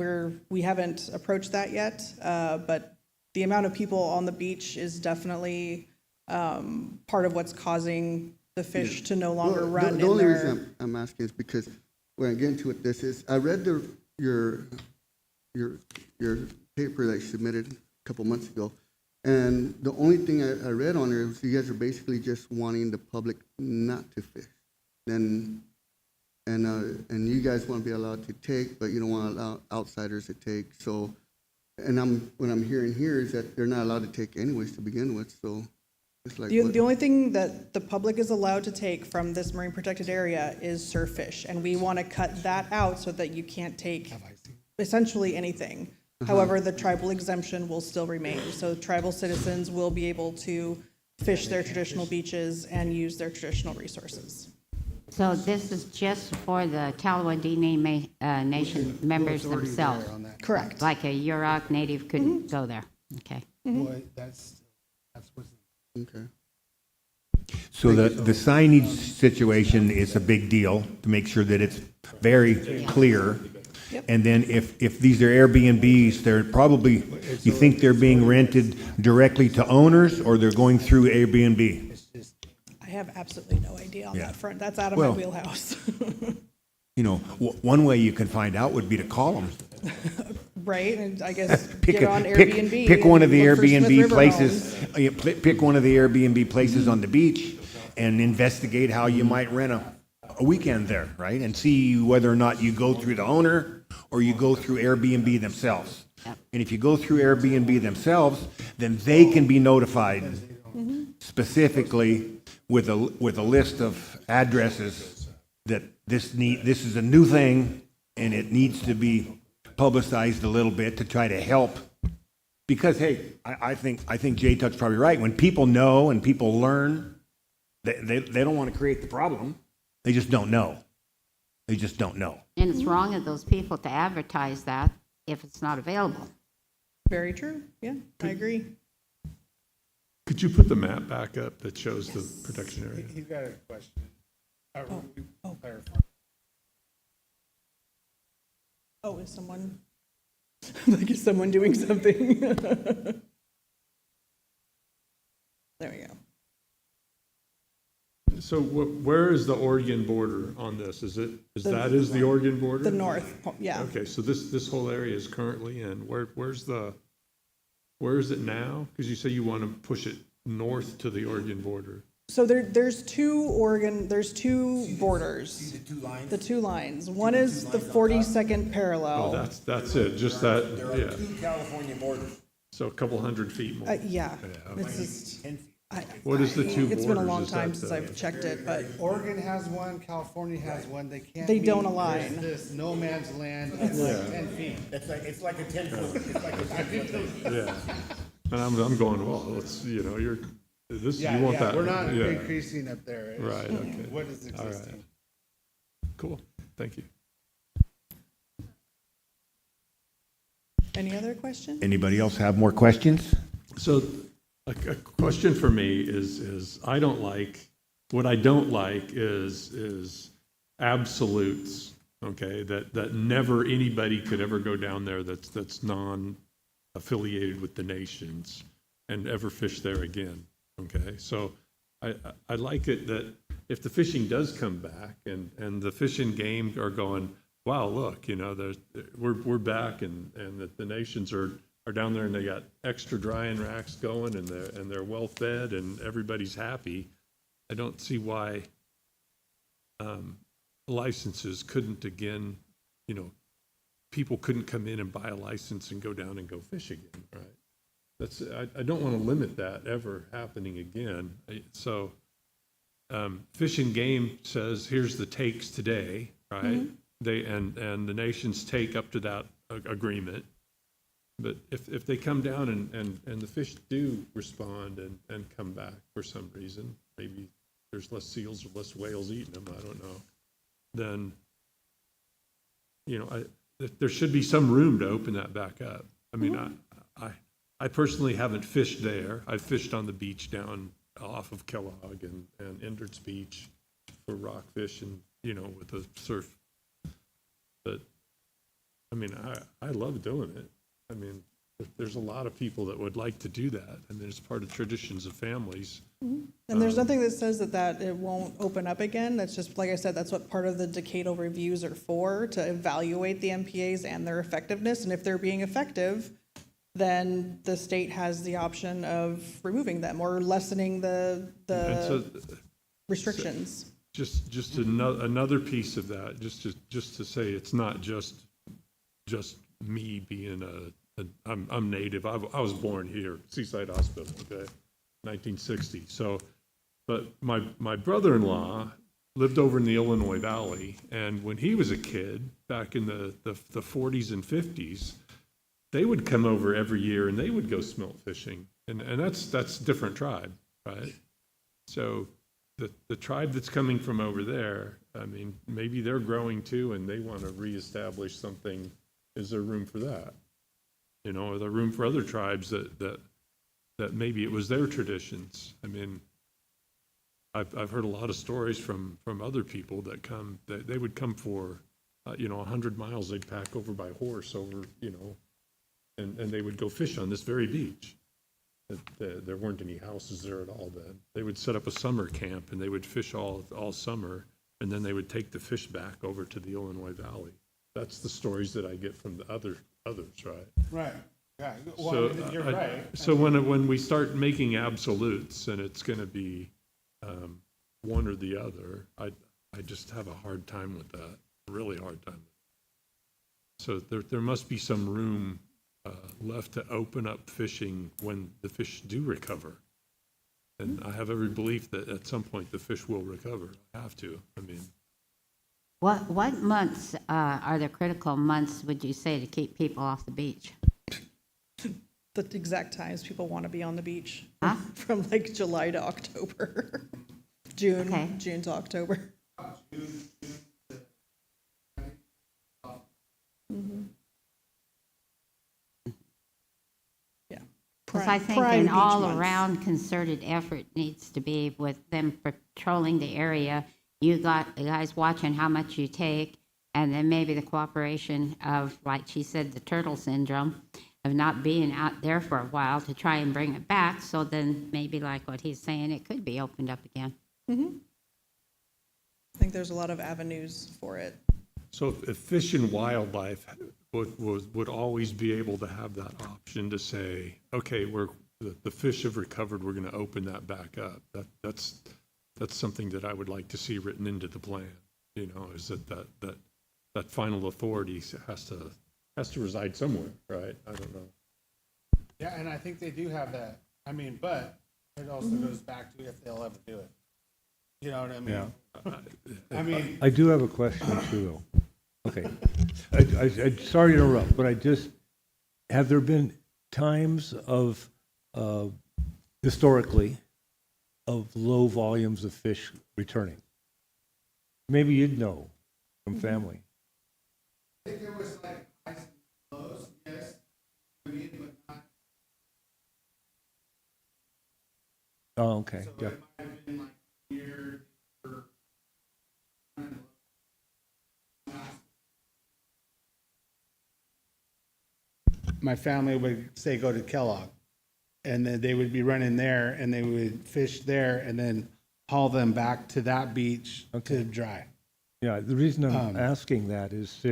we haven't approached that yet. But the amount of people on the beach is definitely part of what's causing the fish to no longer Well, run the in only their. reason I'm asking is because when I get into it, this is, I read your paper that you submitted a couple months ago, and the only thing I read on there was you guys are basically just wanting the public not to fish. And you guys want to be allowed to take, but you don't want to allow outsiders to take. So, what I'm hearing here is that they're not allowed to take anyways to begin with. So, it's like what? The only thing that the public is allowed to take from this marine protected area is surf fish, and we want to cut that out so that you can't take essentially anything. However, the tribal exemption will still remain, so tribal citizens will be able to fish their traditional beaches and use their traditional resources. So this is just for the Talawadini Nation members themselves? Correct. Like a Yurok native couldn't go there? Okay. Boy, that's what's. Okay. So the signage situation is a big deal to make sure that it's very clear. Yep. And then if these are Airbnbs, they're probably, you think they're being rented directly to owners or they're going through Airbnb? I have absolutely no idea on Yeah. that front. That's out of my Well- wheelhouse. One way you can find out would be to call them. Right, and I guess Pick get on pick Airbnb. one and of the look for Smith Airbnb River places, homes. pick one of the Airbnb places on the beach and investigate how you might rent a weekend there, right? And see whether or not you go through the owner or you go through Airbnb themselves. And if you go through Airbnb themselves, then they can be notified specifically with a list of addresses that this is a new thing and it needs to be publicized a little bit to try to help. Because, hey, I think Jay Tuck's probably right. When people know and people learn, they don't want to create the problem. They just don't know. They just don't know. And it's wrong of those people to advertise that if it's not available. Very true, yeah, I agree. Could you put the map back up that shows the protection area? He's got a question. Clarify. Oh, is someone, like, is someone doing something? There we go. So where is the Oregon border on this? Is the Oregon border? The north, yeah. Okay, so this whole area is currently in. Where is it now? Because you say you want to push it north to the Oregon border. So there's two borders. The two lines. One is the 42nd Oh, parallel. that's it, just that, yeah. Two California borders. So a couple hundred feet more. Yeah, okay. it's just, What is the two borders? it's been a long Is time that since the- I've checked it, but Oregon has one, California has one, they can't. They don't meet. align. There's this no man's land, it's like 10 feet. It's like a 10-foot, it's like a 10-foot. Yeah. And I'm going, well, it's, you know, you're, this, Yeah, you want yeah, that. we're not yeah. increasing up there. It's Right, okay. What is All right. existing? Cool, thank you. any other questions? Anybody else have more questions? So a question for me is I don't like, what I don't like is absolutes, okay? That never anybody could ever go down there that's non-affiliated with the nations and ever fish there again, okay? So I like it that if the fishing does come back and the Fish and Game are going, wow, look, you know, we're back and the nations are down there and they got extra drying racks going and they're well fed and everybody's happy. I don't see why licenses couldn't again, you know, people couldn't come in and buy a license and go down and go fish again, right? I don't want to limit that ever happening again. So Fish and Game says, here's the takes today, right? They and the nations take up to that agreement. But if they come down and the fish do respond and come back for some reason, maybe there's less seals or less whales eating them, I don't know, then, you know, there should be some room to open that back up. I mean, I personally haven't fished there. I've fished on the beach down off of Kellogg and Endert's Beach for rockfish and, you know, with the surf. But, I mean, I love doing it. I mean, there's a lot of people that would like to do that. I mean, it's part of traditions of families. And there's nothing that says that it won't open up again. That's just, like I said, that's what part of the decadal reviews are for, to evaluate the MPAs and their effectiveness. And if they're being effective, then the state has the option of removing them or lessening And the so, restrictions. just another piece of that, just to say, it's not just me being I'm native. I was born here, Seaside Hospital, okay, 1960. So, but my brother-in-law lived over in the Illinois Valley, and when he was a kid, back in the 40s and 50s, they would come over every year and they would go smelt fishing, and that's a different tribe, right? So the tribe that's coming from over there, I mean, maybe they're growing too, and they want to reestablish something. Is there room for that? You know, are there room for other tribes that maybe it was their traditions? I mean, I've heard a lot of stories from other people that come, that they would come for, 100 miles they'd pack over by horse over, you know, and they would go fish on this very beach. There weren't any houses there at all then. They would set up a summer camp and they would fish all summer, and then they would take the fish back over to the Illinois Valley. That's the stories that I get from the others, right? Right, yeah, well, So I mean, you're right. So when we start making absolutes and it's going to be one or the other, I just have a hard time with that, really hard time. So there must be some room left to open up fishing when the fish do recover. And I have every belief that at some point the fish will recover. I have to. I mean, What months are the critical months, would you say, to keep people off the beach? The exact times people want to be on the beach, Huh? from like July to October, Okay. June to October. Yeah. Because I think Prime an beach months. all-around concerted effort needs to be with them patrolling the area. You got the guys watching how much you take, and then maybe the cooperation of, like she said, the turtle syndrome, of not being out there for a while to try and bring it back. So then maybe like what he's saying, it could be opened up again. I think there's a lot of avenues for it. so if Fish and Wildlife would always be able to have that option to say, okay, the fish have recovered, we're going to open that back up. that's something that I would like to see written into the plan, you know, is that final authority has to reside somewhere, right? I don't know. Yeah, and I think they do have that. I mean, but it also goes back to if they'll ever do it. You know what I mean? Yeah. I mean, I do have a question too, though. Okay. I sorry to interrupt, but have there been times of, historically, of low volumes of fish returning? Maybe you'd know from family. I think there was like highs and lows, yes. But not. Oh, okay. So Yeah. it might have been like a year or my family would say go to Kellogg, and then they would be running there, and they would fish there, and then haul them back to that beach to dry. Yeah, the reason I'm asking that is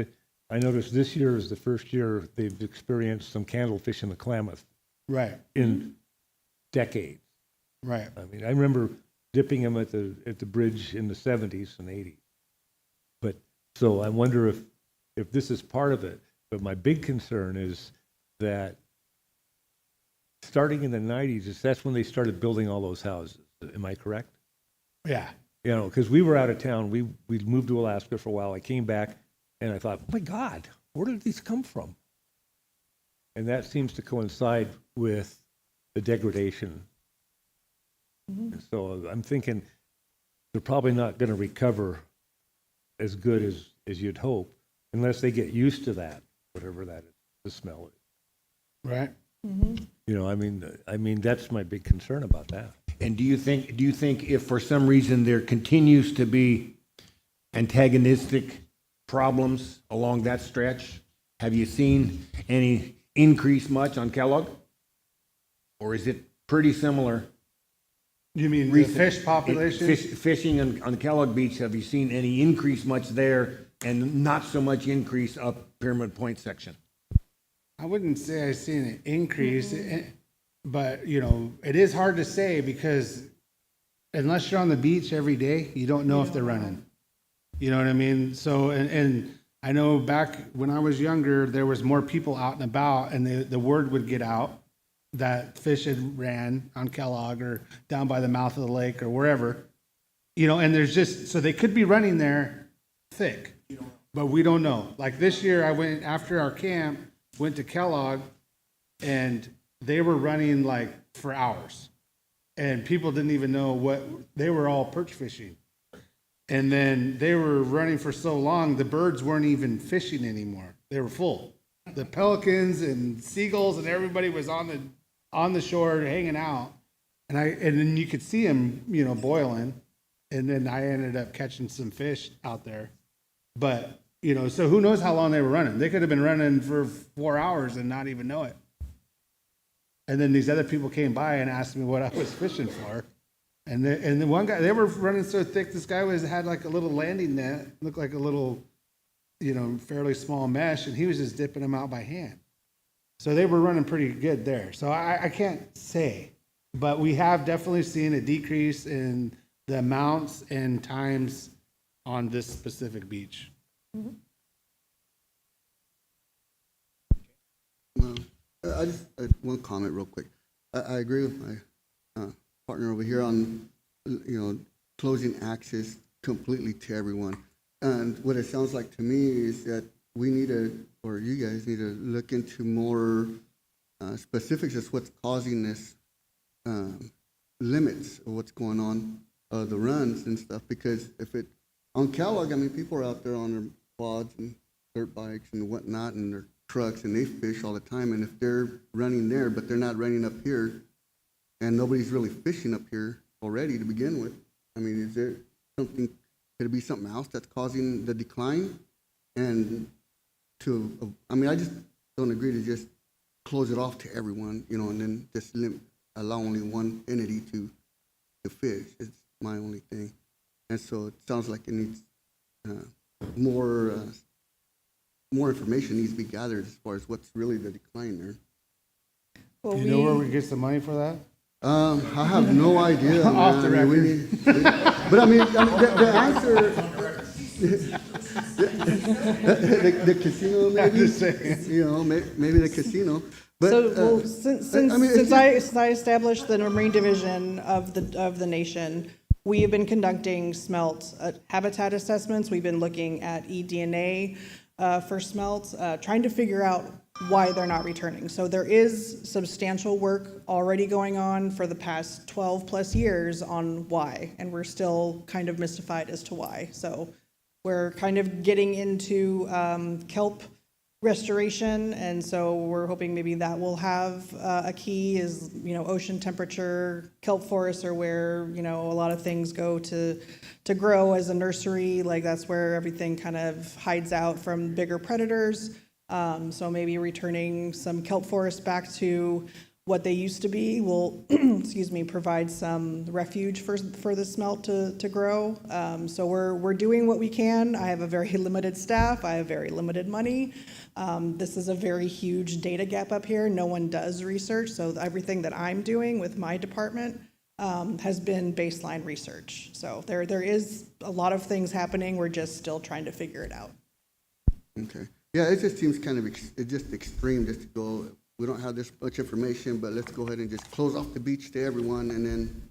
I noticed this year is the first year they've experienced some candlefish in the Klamath Right, in decades. right. I mean, I remember dipping them at the bridge in the 70s and 80s. But so I wonder if this is part of it. But my big concern is that starting in the 90s, that's when they started building all those houses. Am I correct? Yeah. You know, because we were out of town. We moved to Alaska for a while. I came back and I thought, oh my God, where did these come from? And that seems to coincide with the degradation. So I'm thinking they're probably not going to recover as good as you'd hope unless they get used to that, whatever that is, the smell is. Right. You know, I mean that's my big concern about that. And do you think if for some reason there continues to be antagonistic problems along that stretch, have you seen any increase much on Kellogg? Or is it pretty similar? You mean the fish population? Fishing on Kellogg Beach, have you seen any increase much there and not so much increase up Pyramid Point section? I wouldn't say I've seen an increase, but, you know, it is hard to say because unless you're on the beach every day, you don't know if they're running. You know what I mean? So, and I know back when I was younger, there was more people out and about, and the word would get out that fish had ran on Kellogg or down by the mouth of the lake or wherever. You know, and there's just, so they could be running there thick, but we don't know. Like this year, I went after our camp, went to Kellogg, and they were running like for hours. And people didn't even know what, they were all perch fishing. And then they were running for so long, the birds weren't even fishing anymore. They were full. The pelicans and seagulls and everybody was on the shore hanging out. And then you could see them, you know, boiling. And then I ended up catching some fish out there. But, you know, so who knows how long they were running? They could have been running for 4 hours and not even know it. And then these other people came by and asked me what I was fishing for. And the one guy, they were running so thick, this guy had like a little landing net, looked like a little, you know, fairly small mesh, and he was just dipping them out by hand. So they were running pretty good there. So I can't say, but we have definitely seen a decrease in the amounts and times on this specific beach. Well, I just one comment real quick. I agree with my partner over here on, you know, closing access completely to everyone. And what it sounds like to me is that we need to, or you guys need to look into more specifics as what's causing this limits of what's going on, the runs and stuff. Because if it on Kellogg, I mean, people are out there on their quads and dirt bikes and whatnot, and their trucks, and they fish all the time. And if they're running there, but they're not running up here, and nobody's really fishing up here already to begin with, I mean, is there something? Could it be something else that's causing the decline? And I mean, I just don't agree to just close it off to everyone, you know, and then just allow only one entity to fish. It's my only thing. And so it sounds like it needs more information needs to be gathered as far as what's really the decline there. Do you know where we get some money for that? I have no idea. Off the man. I mean, record. But I mean, the answer, the casino maybe, you know, maybe the casino. But, So, well, since I mean, since I established the Marine Division of the nation, we have been conducting smelt habitat assessments. We've been looking at eDNA for smelt, trying to figure out why they're not returning. So there is substantial work already going on for the past 12 plus years on why, and we're still kind of mystified as to why. So we're kind of getting into kelp restoration, and so we're hoping maybe that will have a key is, you know, ocean temperature. Kelp forests are where, you know, a lot of things go to grow as a nursery. Like that's where everything kind of hides out from bigger predators. So maybe returning some kelp forests back to what they used to be will, excuse me, provide some refuge for the smelt to grow. So we're doing what we can. I have a very limited staff. I have very limited money. This is a very huge data gap up here. No one does research, so everything that I'm doing with my department has been baseline research. So there is a lot of things happening. We're just still trying to figure it out. okay. Yeah, it just seems kind of, it's just extreme just to go, we don't have this much information, but let's go ahead and just close off the beach to everyone, and then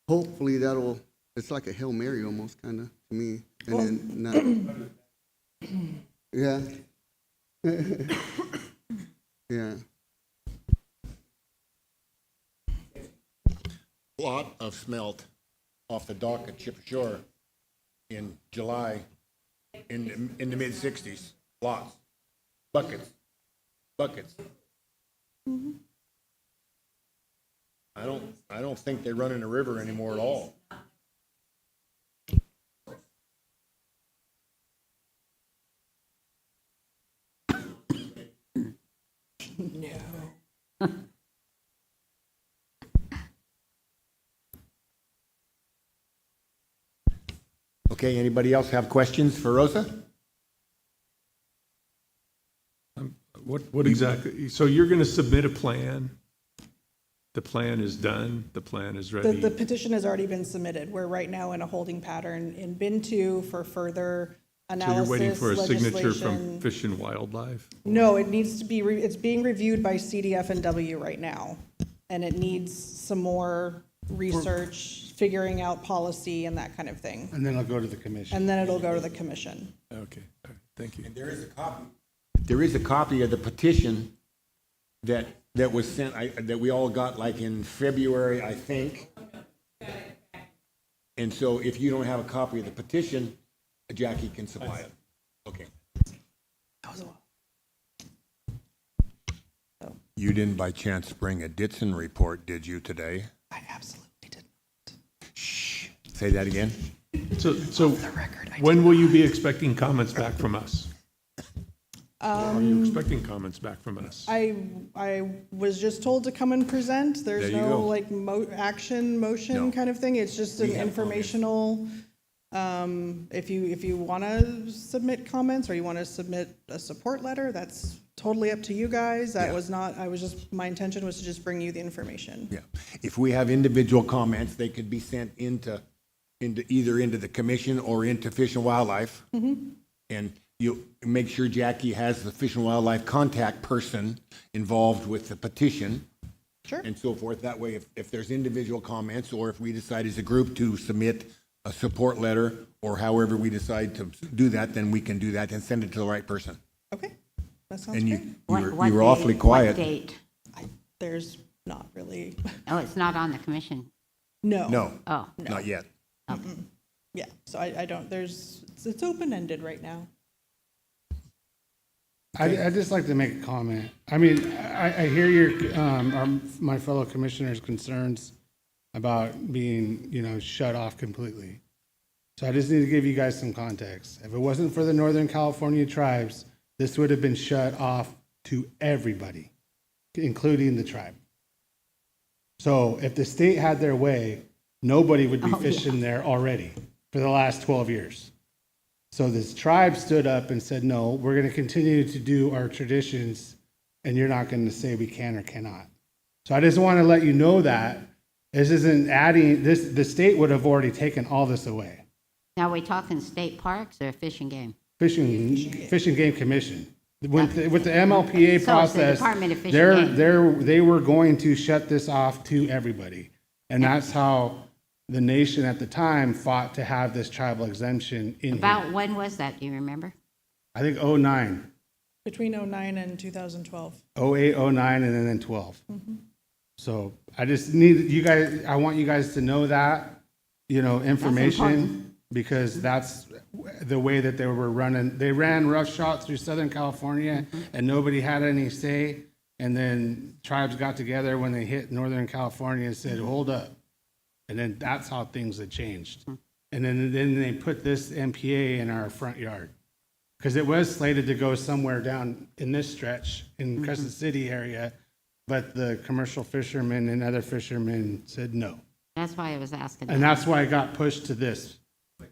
hopefully that'll, it's like a Hail Mary almost, kind of, to me. And then not, yeah. Yeah. Lot of smelt off the dock at Chip Shore in July in the mid-60s. Lots. Buckets. I don't think they run in the river anymore at all. Okay, anybody else have questions for Rosa? What exactly, so you're going to submit a plan? The plan is done, the plan is The ready? petition has already been submitted. We're right now in a holding pattern in bin 2 for further So you're analysis, waiting for a signature from legislation. Fish and Wildlife? No, it needs to be, it's being reviewed by CDF and W right now. And it needs some more research, figuring out policy and that kind of thing. And then it'll go to the commission. And then it'll go to the commission. Okay, all right, thank you. There is a copy of the petition that was sent, that we all got like in February, I think. And so if you don't have a copy of the petition, Jackie can supply it. Okay. That was a while. You didn't by chance bring a Ditson report, did you, today? I absolutely did. Shh. Say that again? So when will you be expecting comments back from us? Are you expecting comments back from us? I was just told to come and present. There's There you no go. like motion No. kind of thing. It's just an We have informational. If you want to submit comments or you want to submit a support letter, that's totally up to you guys. That Yeah. was not, my intention was to just bring you the information. Yeah. If we have individual comments, they could be sent into either into the commission or into Fish and Wildlife. And you make sure Jackie has the Fish and Wildlife contact person involved with the petition. Sure. And so forth. That way, if there's individual comments, or if we decide as a group to submit a support letter, or however we decide to do that, then we can do that and send it to the right person. Okay, that sounds And great. you were awfully quiet. What date? There's not really, Oh, it's not on the commission. no. No, Oh, not yet. Yeah, so I don't, it's open-ended right now. I'd just like to make a comment. I mean, I hear my fellow commissioners' concerns about being, shut off completely. So I just need to give you guys some context. If it wasn't for the Northern California tribes, this would have been shut off to everybody, including the tribe. So if the state had their way, nobody would be fishing there already for the last 12 years. So this tribe stood up and said, no, we're going to continue to do our traditions, and you're not going to say we can or cannot. So I just want to let you know that This isn't adding, the state would have already taken all this away. Now, we talking state parks or fish and game? Fish and Game Commission. With the MLPA So, process, the Department of Fish and Game. they were going to shut this off to everybody. And that's how the nation at the time fought to have this tribal exemption in here. About when was that, do you remember? I think '09, Between '09 and 2012. '08, '09, and then 12. So I just need you guys, I want you guys to know that, information, important. because that's the way that they were running. They ran roughshod through Southern California and nobody had any say. And then tribes got together when they hit Northern California and said, hold up. And then that's how things had changed. And then they put this MPA in our front yard. Because it was slated to go somewhere down in this stretch in Crescent City area, but the commercial fishermen and other fishermen said no. That's why I was asking. And that's why it got pushed to this. Right.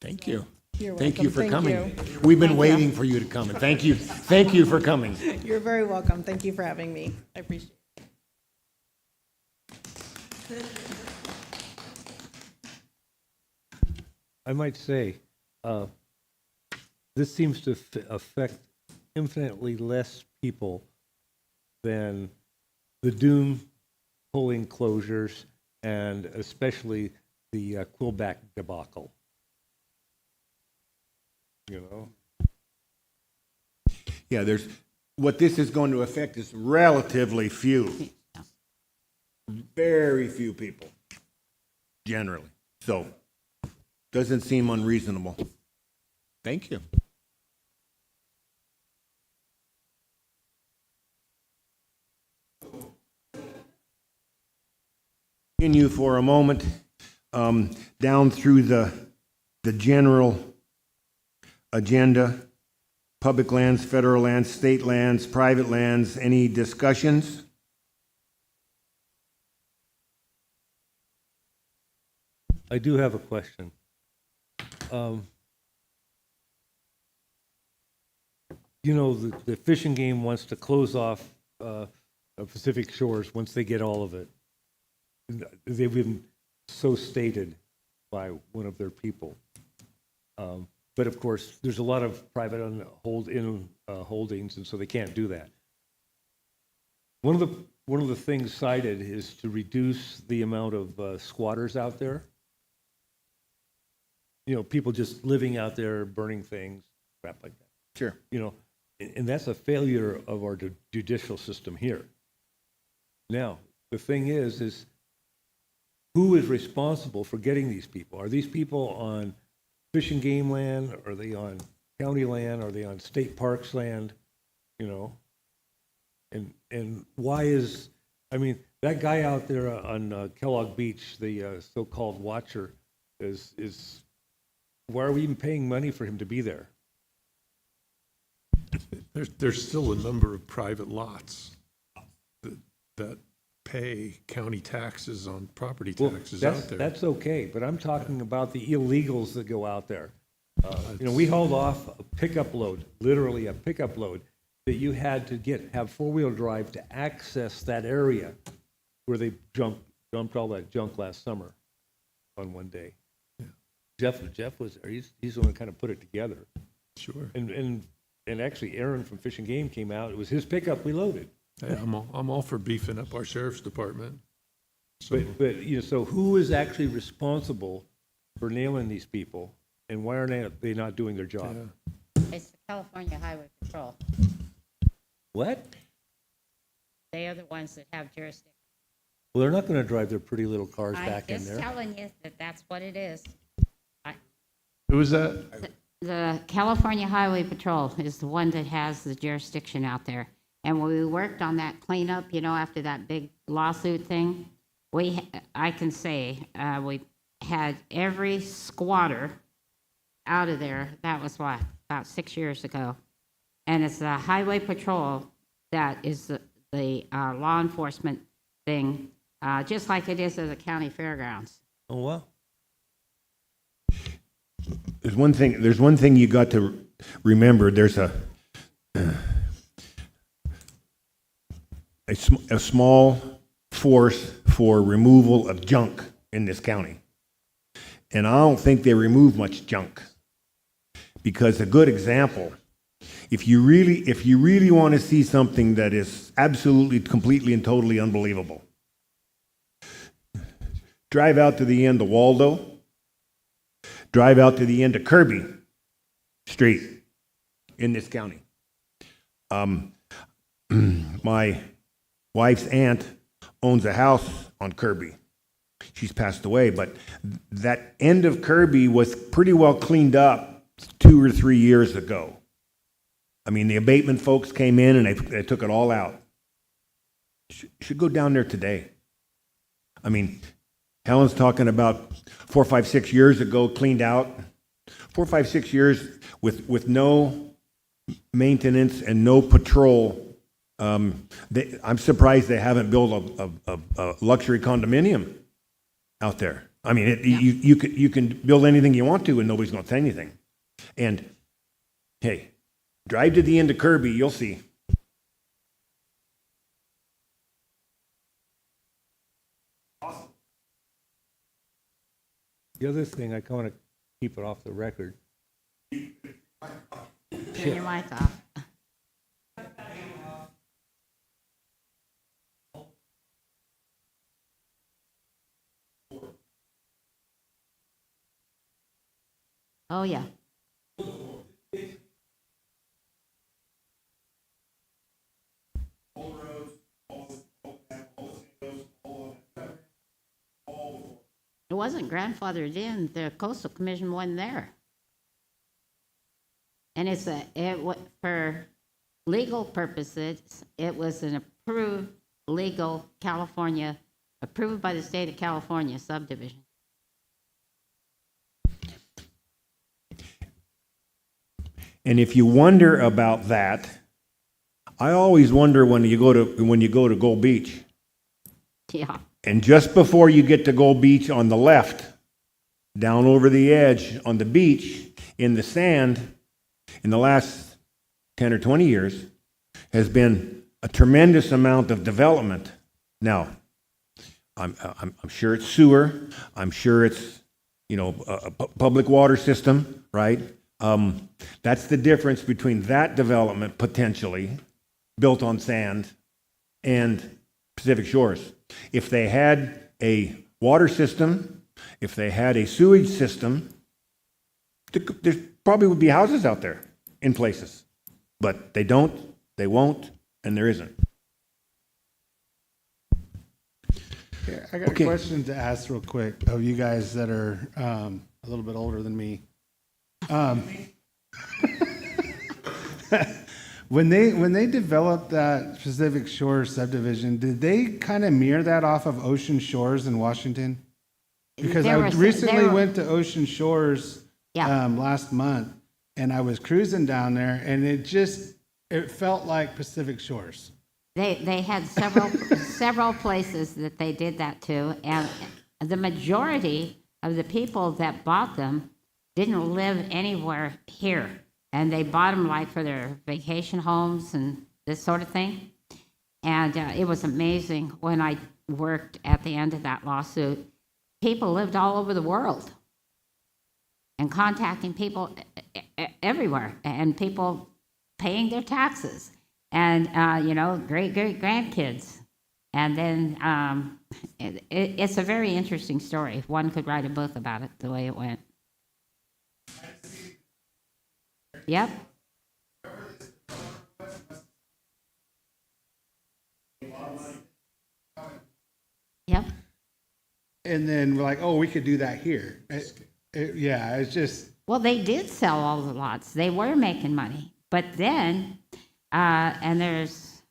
Thank you. You're Thank you for welcome. coming. Thank you. We've been waiting for you to come, and thank you for coming. You're very welcome. Thank you for having me. I appreciate it. I might say, this seems to affect infinitely less people than the Dune polling closures and especially the Quillback debacle. Yeah, what this is going to affect is relatively few. Very few people, generally. So, doesn't seem unreasonable. Thank you. Continue for a moment down through the general agenda. Public lands, federal lands, state lands, private lands. Any discussions? I do have a question. The Fish and Game wants to close off Pacific Shores once they get all of it. They've been so stated by one of their people. But of course, there's a lot of private holdings, and so they can't do that. One of the things cited is to reduce the amount of squatters out there. People just living out there, burning things, crap like that. Sure. And that's a failure of our judicial system here. Now, the thing is who is responsible for getting these people? Are these people on Fish and Game land? Are they on county land? Are they on state parks land? And why that guy out there on Kellogg Beach, the so-called watcher, is why are we even paying money for him to be there? There's still a number of private lots that pay county taxes on property taxes out there. That's okay, but I'm talking about the illegals that go out there. We hauled off a pickup load, literally a pickup load, that you had to have four-wheel drive to access that area where they dumped all that junk last summer on one day. Yeah. Jeff was there. He's the one who kind of put it together. Sure. And actually, Aaron from Fish and Game came out. It was his pickup we loaded. Hey, I'm all for beefing up our sheriff's department. So who is actually responsible for nailing these people, and why are they not doing their job? Yeah. It's the California Highway Patrol. What? They are the ones that have jurisdiction. Well, they're not going to drive their pretty little cars I'm back in just there. telling you that that's what it is. Who was that? The California Highway Patrol is the one that has the jurisdiction out there. And when we worked on that cleanup, you know, after that big lawsuit thing, I can say, we had every squatter out of there. That was what, about 6 years ago. And it's the Highway Patrol that is the law enforcement thing, just like it is at the county fairgrounds. Oh, wow. There's one thing you got to remember. There's a small force for removal of junk in this county. And I don't think they remove much junk. Because a good example, if you really want to see something that is absolutely, completely, and totally unbelievable, drive out to the end of Waldo, drive out to the end of Kirby Street in this county. My wife's aunt owns a house on Kirby. She's passed away, but that end of Kirby was pretty well cleaned up 2 or 3 years ago. I mean, the abatement folks came in and they took it all out. Should go down there today. I mean, Helen's talking about 4, 5, 6 years ago, cleaned out. 4, 5, 6 years with no maintenance and no patrol. I'm surprised they haven't built a luxury condominium out there. I mean, you can build anything you want to and nobody's going to say anything. And hey, drive to the end of Kirby, you'll see. The other thing, I want to keep it off the record. Turn your mic off. Oh, yeah. It wasn't grandfathered in. The Coastal Commission wasn't there. And for legal purposes, it was an approved legal California, approved by the state of California subdivision. And if you wonder about that, I always wonder when you go to Gold Beach. Yeah. And just before you get to Gold Beach on the left, down over the edge on the beach, in the sand, in the last 10 or 20 years, has been a tremendous amount of development. Now, I'm sure it's sewer. I'm sure it's, a public water system, right? That's the difference between that development potentially built on sand and Pacific Shores. If they had a water system, if they had a sewage system, there probably would be houses out there in places. But they don't, they won't, and there isn't. Yeah, I got a question to ask real quick of you guys that are a little bit older than me. When they developed that Pacific Shores subdivision, did they kind of mirror that off of Ocean Shores in Washington? Because I recently went to Ocean Shores last month, and I was cruising down there, and it felt like Pacific Shores. They had several places that they did that to, and the majority of the people that bought them didn't live anywhere here. And they bought them like for their vacation homes and this sort of thing. And it was amazing when I worked at the end of that lawsuit. People lived all over the world and contacting people everywhere, and people paying their taxes and, great grandkids. And then it's a very interesting story. One could write a book about it, the way it went. Yep. And then we're like, oh, we could do that here. It's just, Well, they did sell all the lots. They were making money. But then, and there's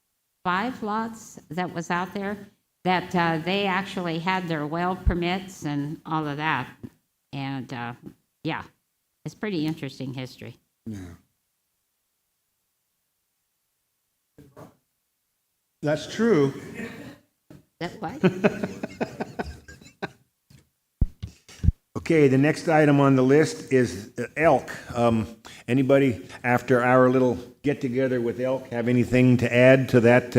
5 lots that was out there that they actually had their well permits and all of that. And yeah, it's pretty interesting history. That's true. That what? Okay, the next item on the list is Elk. Anybody, after our little get-together with Elk, have anything to add to that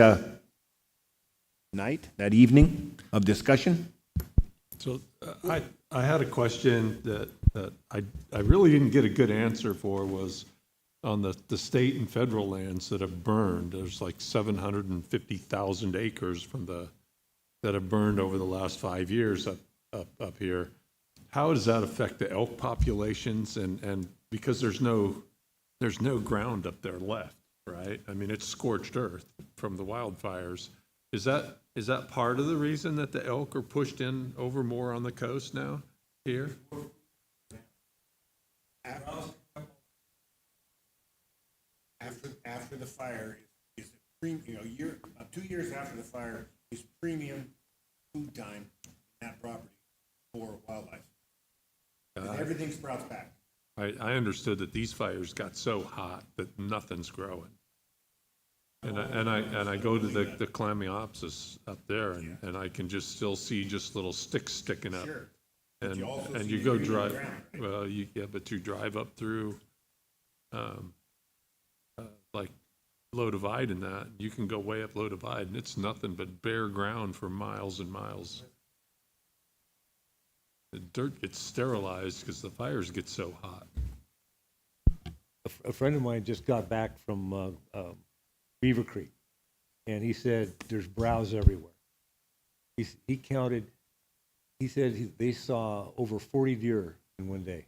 night, that evening of discussion? So I had a question that I really didn't get a good answer for, was on the state and federal lands that have burned. There's like 750,000 acres that have burned over the last 5 years up here. How does that affect the elk populations? And because there's no ground up there left, right? I mean, it's scorched earth from the wildfires. Is that part of the reason that the elk are pushed in over more on the coast now here? After the fire, is 2 years after the fire is premium food time in that property for wildlife. And everything sprouts back. I understood that these fires got so hot that nothing's growing. And I go to the Chlamyopsis up there, and I can just still see just little sticks sticking up. Sure. And you also and see you the go green drive, ground, right? well, but you drive up through, like Low Divide and that, you can go way up Low Divide, and it's nothing but bare ground for miles and miles. The dirt gets sterilized because the fires get so hot. A friend of mine just got back from Beaver Creek, and he said there's browse everywhere. He counted, he said they saw over 40 deer in one day.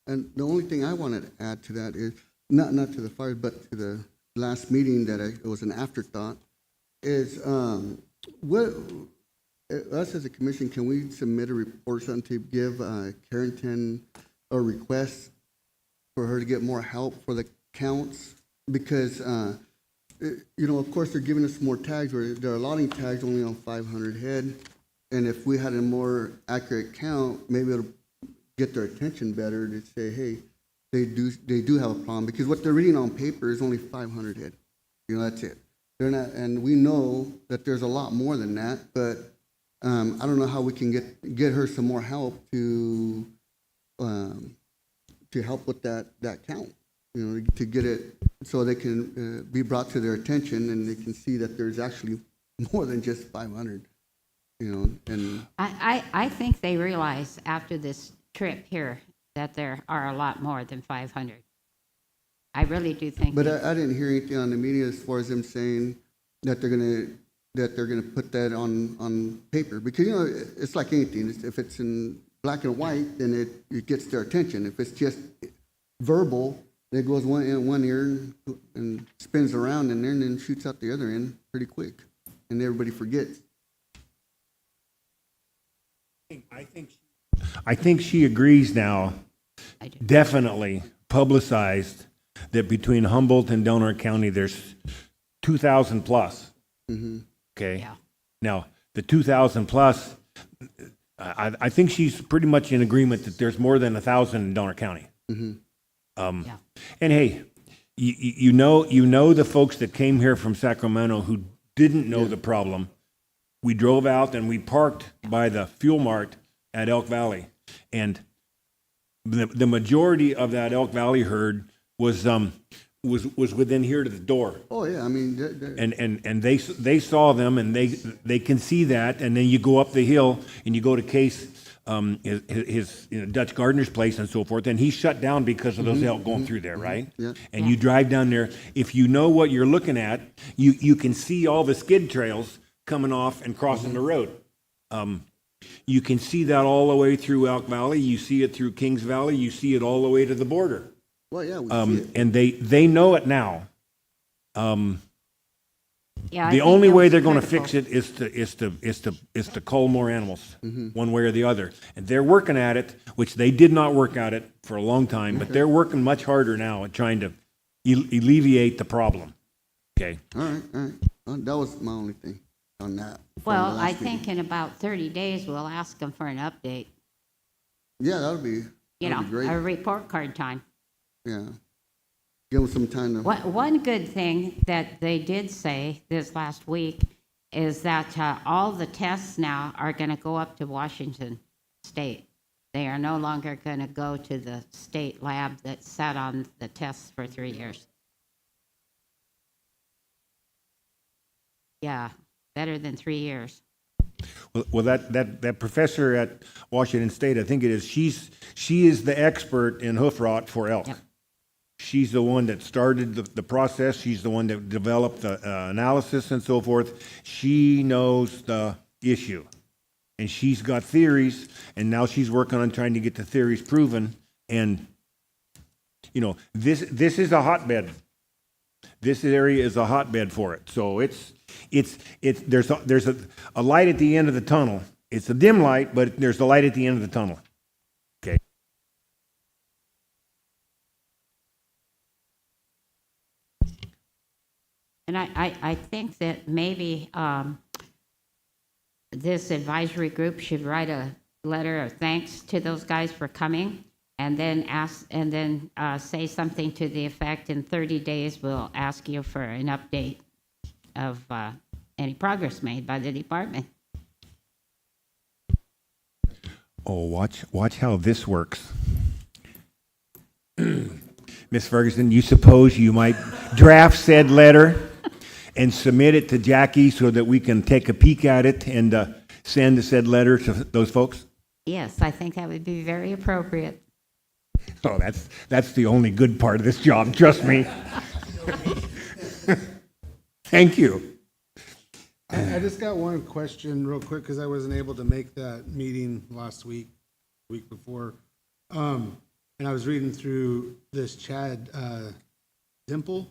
And the only thing I wanted to add to that is, not to the fire, but to the last meeting that it was an afterthought, is what, us as a commission, can we submit a report, something to give Carrington a request for her to get more help for the counts? Because, of course, they're giving us more tags, or they're allotting tags only on 500 head. And if we had a more accurate count, maybe it'll get their attention better to say, hey, they do have a problem, because what they're reading on paper is only 500 head. That's it. They're not, and we know that there's a lot more than that, but I don't know how we can get her some more help to help with that count. To get it so they can be brought to their attention, and they can see that there's actually more than just 500. And I think they realize after this trip here that there are a lot more than 500. I really do think. But I didn't hear anything on the media as far as them saying that they're gonna put that on paper, because it's like anything. If it's in black and white, then it gets their attention. If it's just verbal, it goes in one ear and spins around in there, and then shoots out the other end pretty quick, and everybody forgets. I think she agrees now, I do. definitely publicized, that between Humboldt and Delaware County, there's 2,000 plus. Okay? Yeah. Now, the 2,000 plus, I think she's pretty much in agreement that there's more than 1,000 in Delaware County. Yeah. And hey, you know the folks that came here from Sacramento who didn't know the problem. We drove out and we parked by the fuel mart at Elk Valley, and the majority of that Elk Valley herd was within here to the door. Oh yeah, I mean, And they saw them, and they can see that, and then you go up the hill and you go to Case his Dutch gardener's place and so forth, and he shut down because of those elk going through there, right? Yeah. And you drive down there, if you know what you're looking at, you can see all the skid trails coming off and crossing the road. You can see that all the way through Elk Valley, you see it through Kings Valley, you see it all the way to the border. Well, yeah, we see it. And they know it now. Yeah, I The think only that way was they're gonna critical. fix it is to cull more animals, one way or the other. And they're working at it, which they did not work at it for a long time, but they're working much harder now at trying to alleviate the problem. Okay? All right, all right. That was my only thing on that. from the Well, I last meeting. think in about 30 days, we'll ask them for an update, Yeah, that would be, you that'd be know, great. a report card time. Yeah. Give them some time to. One good thing that they did say this last week is that all the tests now are going to go up to Washington State. They are no longer going to go to the state lab that sat on the tests for 3 years. Yeah, better than 3 years. Well, that professor at Washington State, I think it is, she is the expert in hoof rot for elk. Yep. She's the one that started the process. She's the one that developed the analysis and so forth. She knows the issue. And she's got theories, and now she's working on trying to get the theories proven. And, you know, this is a hotbed. This area is a hotbed for it. So there's a light at the end of the tunnel. It's a dim light, but there's a light at the end of the tunnel. Okay. And I think that maybe this advisory group should write a letter of thanks to those guys for coming, and then say something to the effect, in 30 days, we'll ask you for an update of any progress made by the department. Oh, watch how this works. Miss Ferguson, you suppose you might draft said letter and submit it to Jackie so that we can take a peek at it and send the said letter to those folks? Yes, I think that would be very appropriate. Oh, that's the only good part of this job, trust me. Thank you. I just got one question real quick, because I wasn't able to make that meeting last week, week before. And I was reading through this Chad Dibble.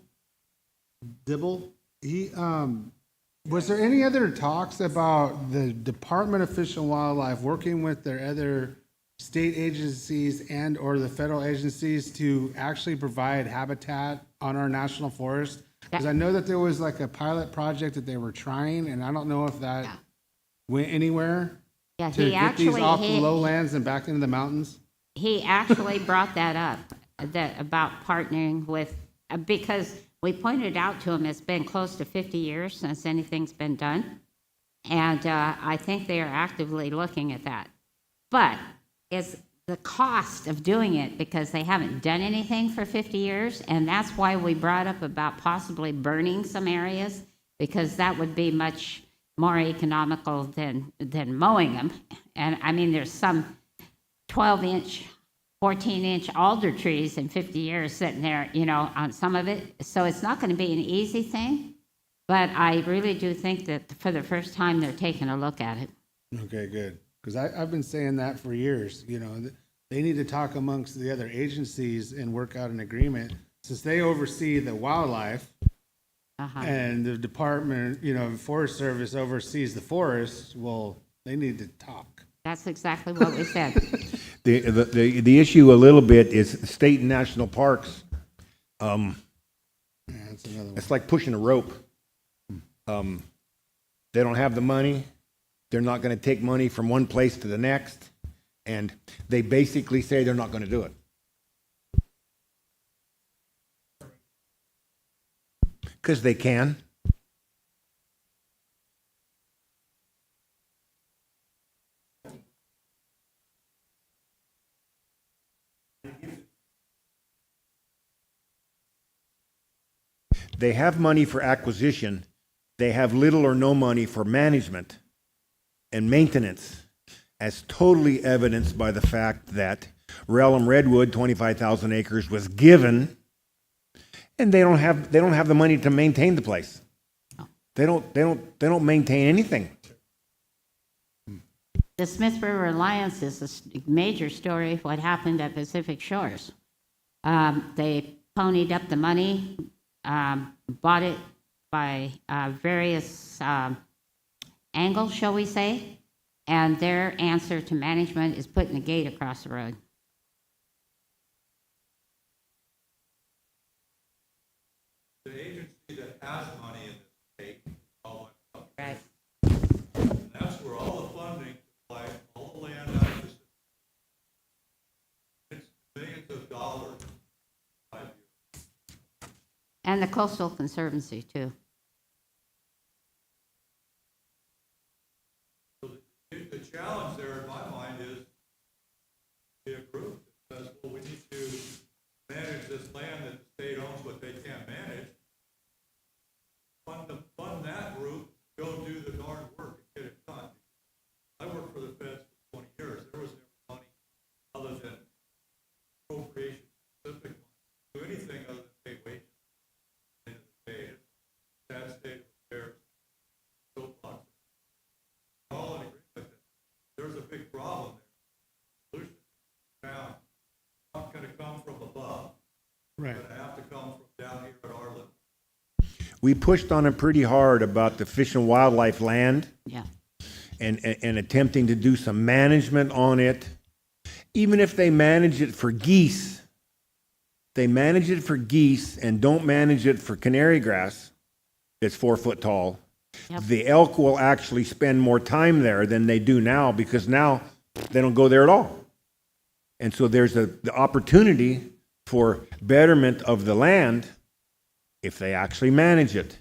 He, was there any other talks about the Department of Fish and Wildlife working with their other state agencies and or the federal agencies to actually provide habitat on our national forest? Because I know that there was like a pilot project that they were trying, and I don't know if that went anywhere Yeah, to get these off the lowlands and back into the mountains. He actually brought that up, about partnering with, because we pointed out to him it's been close to 50 years since anything's been done. And I think they are actively looking at that. But it's the cost of doing it, because they haven't done anything for 50 years. And that's why we brought up about possibly burning some areas, because that would be much more economical than mowing them. And I mean, there's some 12-inch, 14-inch alder trees in 50 years sitting there, you know, on some of it. So it's not going to be an easy thing, but I really do think that for the first time, they're taking a look at it. Okay, good. Because I've been saying that for years, you know, they need to talk amongst the other agencies and work out an agreement. Since they oversee the wildlife and the Department, you know, Forest Service oversees the forest, well, they need to talk. That's exactly what we said. The issue a little bit is state and national parks. Yeah, that's another one. It's like pushing a rope. They don't have the money. They're not going to take money from one place to the next. And they basically say they're not going to do it. Because they can. They have money for acquisition. They have little or no money for management and maintenance. as totally evidenced by the fact that Relum Redwood, 25,000 acres, was given, and they don't have the money to maintain the place. They don't maintain anything. The Smith River Alliance is a major story of what happened at Pacific Shores. They ponied up the money, bought it by various angles, shall we say, and their answer to management is putting a gate across the road. The agency that has money in the state, all Right. that's where all the funding, like all the land out of the state, it's millions of dollars. And the Coastal Conservancy, too. The challenge there in my mind is be a group that says, well, we need to manage this land that the state owns, but they can't manage. Fund that group, go do the darn work and get it done. I worked for the feds for 20 years. There was never money other than appropriation specific money to do anything other than pay wages. In the state, that state of affairs, so much. All in agreement that there's a big problem there. Solution found not going to come from above. Right. It's going to have to come from down here at our level. We pushed on them pretty hard about the fish and wildlife land Yeah. and attempting to do some management on it. Even if they manage it for geese, they manage it for geese and don't manage it for canary grass that's 4 foot tall. Yep. The elk will actually spend more time there than they do now because now they don't go there at all. And so there's the opportunity for betterment of the land if they actually manage it.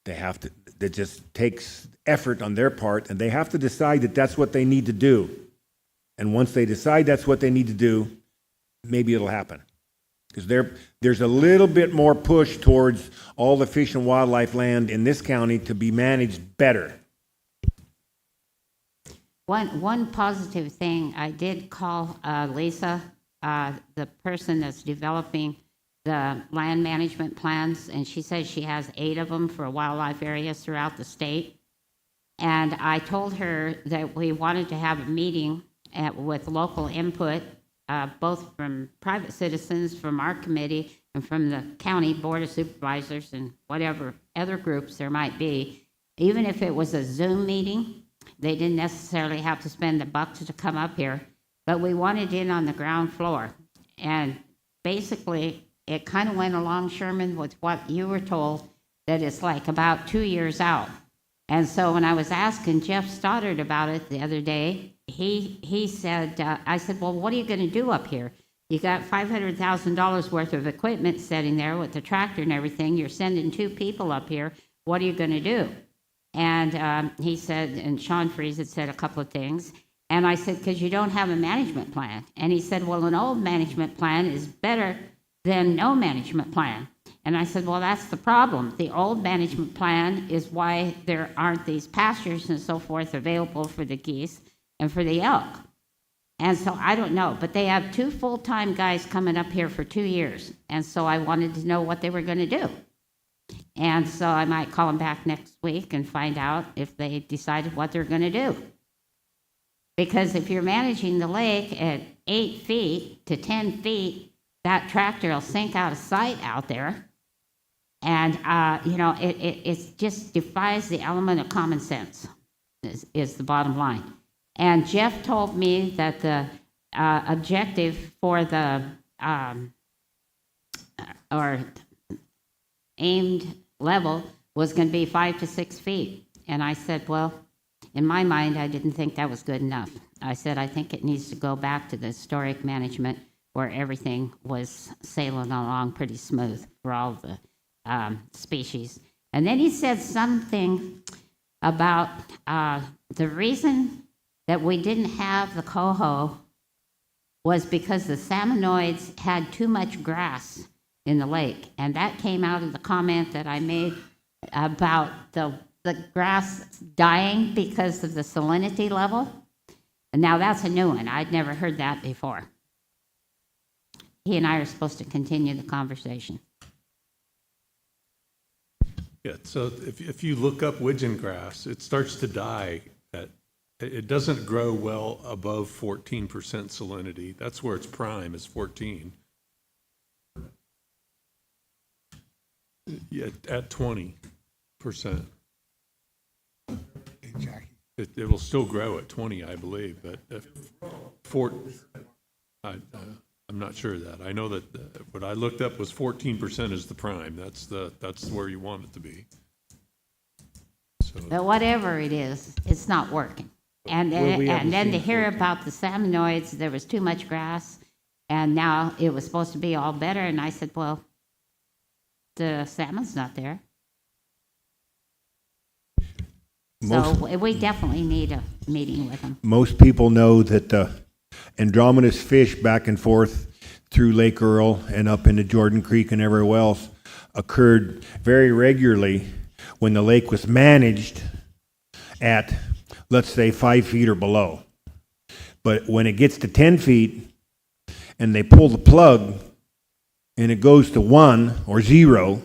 They have to, that just takes effort on their part, and they have to decide that that's what they need to do. And once they decide that's what they need to do, maybe it'll happen. Because there's a little bit more push towards all the fish and wildlife land in this county to be managed better. One positive thing, I did call Lisa, the person that's developing the land management plans, and she says she has 8 of them for wildlife areas throughout the state. And I told her that we wanted to have a meeting with local input, both from private citizens, from our committee, and from the county board of supervisors and whatever other groups there might be. Even if it was a Zoom meeting, they didn't necessarily have to spend the bucks to come up here, but we wanted in on the ground floor. And basically, it kind of went along, Sherman, with what you were told, that it's like about 2 years out. And so when I was asking Jeff Stoddard about it the other day, he said, I said, well, what are you going to do up here? You got $500,000 worth of equipment sitting there with the tractor and everything. You're sending 2 people up here. What are you going to do? And he said, and Sean Fries had said a couple of things. And I said, because you don't have a management plan. And he said, well, an old management plan is better than no management plan. And I said, well, that's the problem. The old management plan is why there aren't these pastures and so forth available for the geese and for the elk. And so I don't know, but they have 2 full-time guys coming up here for 2 years. And so I wanted to know what they were going to do. And so I might call them back next week and find out if they decided what they're going to do. Because if you're managing the lake at 8 feet to 10 feet, that tractor will sink out of sight out there. And, it just defies the element of common sense, is the bottom line. And Jeff told me that the objective for the, or aimed level was going to be 5 to 6 feet. And I said, well, in my mind, I didn't think that was good enough. I said, I think it needs to go back to the historic management where everything was sailing along pretty smooth for all the species. And then he said something about the reason that we didn't have the coho was because the salmonoids had too much grass in the lake. And that came out of the comment that I made about the grass dying because of the salinity level. And now that's a new one. I'd never heard that before. He and I are supposed to continue the conversation. Yeah, so if you look up widgeon grass, it starts to die it doesn't grow well above 14% salinity. That's where its prime is 14. Yeah, at 20%. It will still grow at 20, I believe, but I'm not sure of that. I know that what I looked up was 14% is the prime. That's where you want it to be. So, But whatever it is, it's not working. And Well, we haven't then to seen hear about the salmonoids, there was too much grass, and now it was supposed to be all better, and I said, well, the salmon's not there. So we definitely need a meeting with them. Most people know that Andromedas fish back and forth through Lake Earl and up into Jordan Creek and everywhere else occurred very regularly when the lake was managed at, let's say, 5 feet or below. But when it gets to 10 feet and they pull the plug and it goes to 1 or 0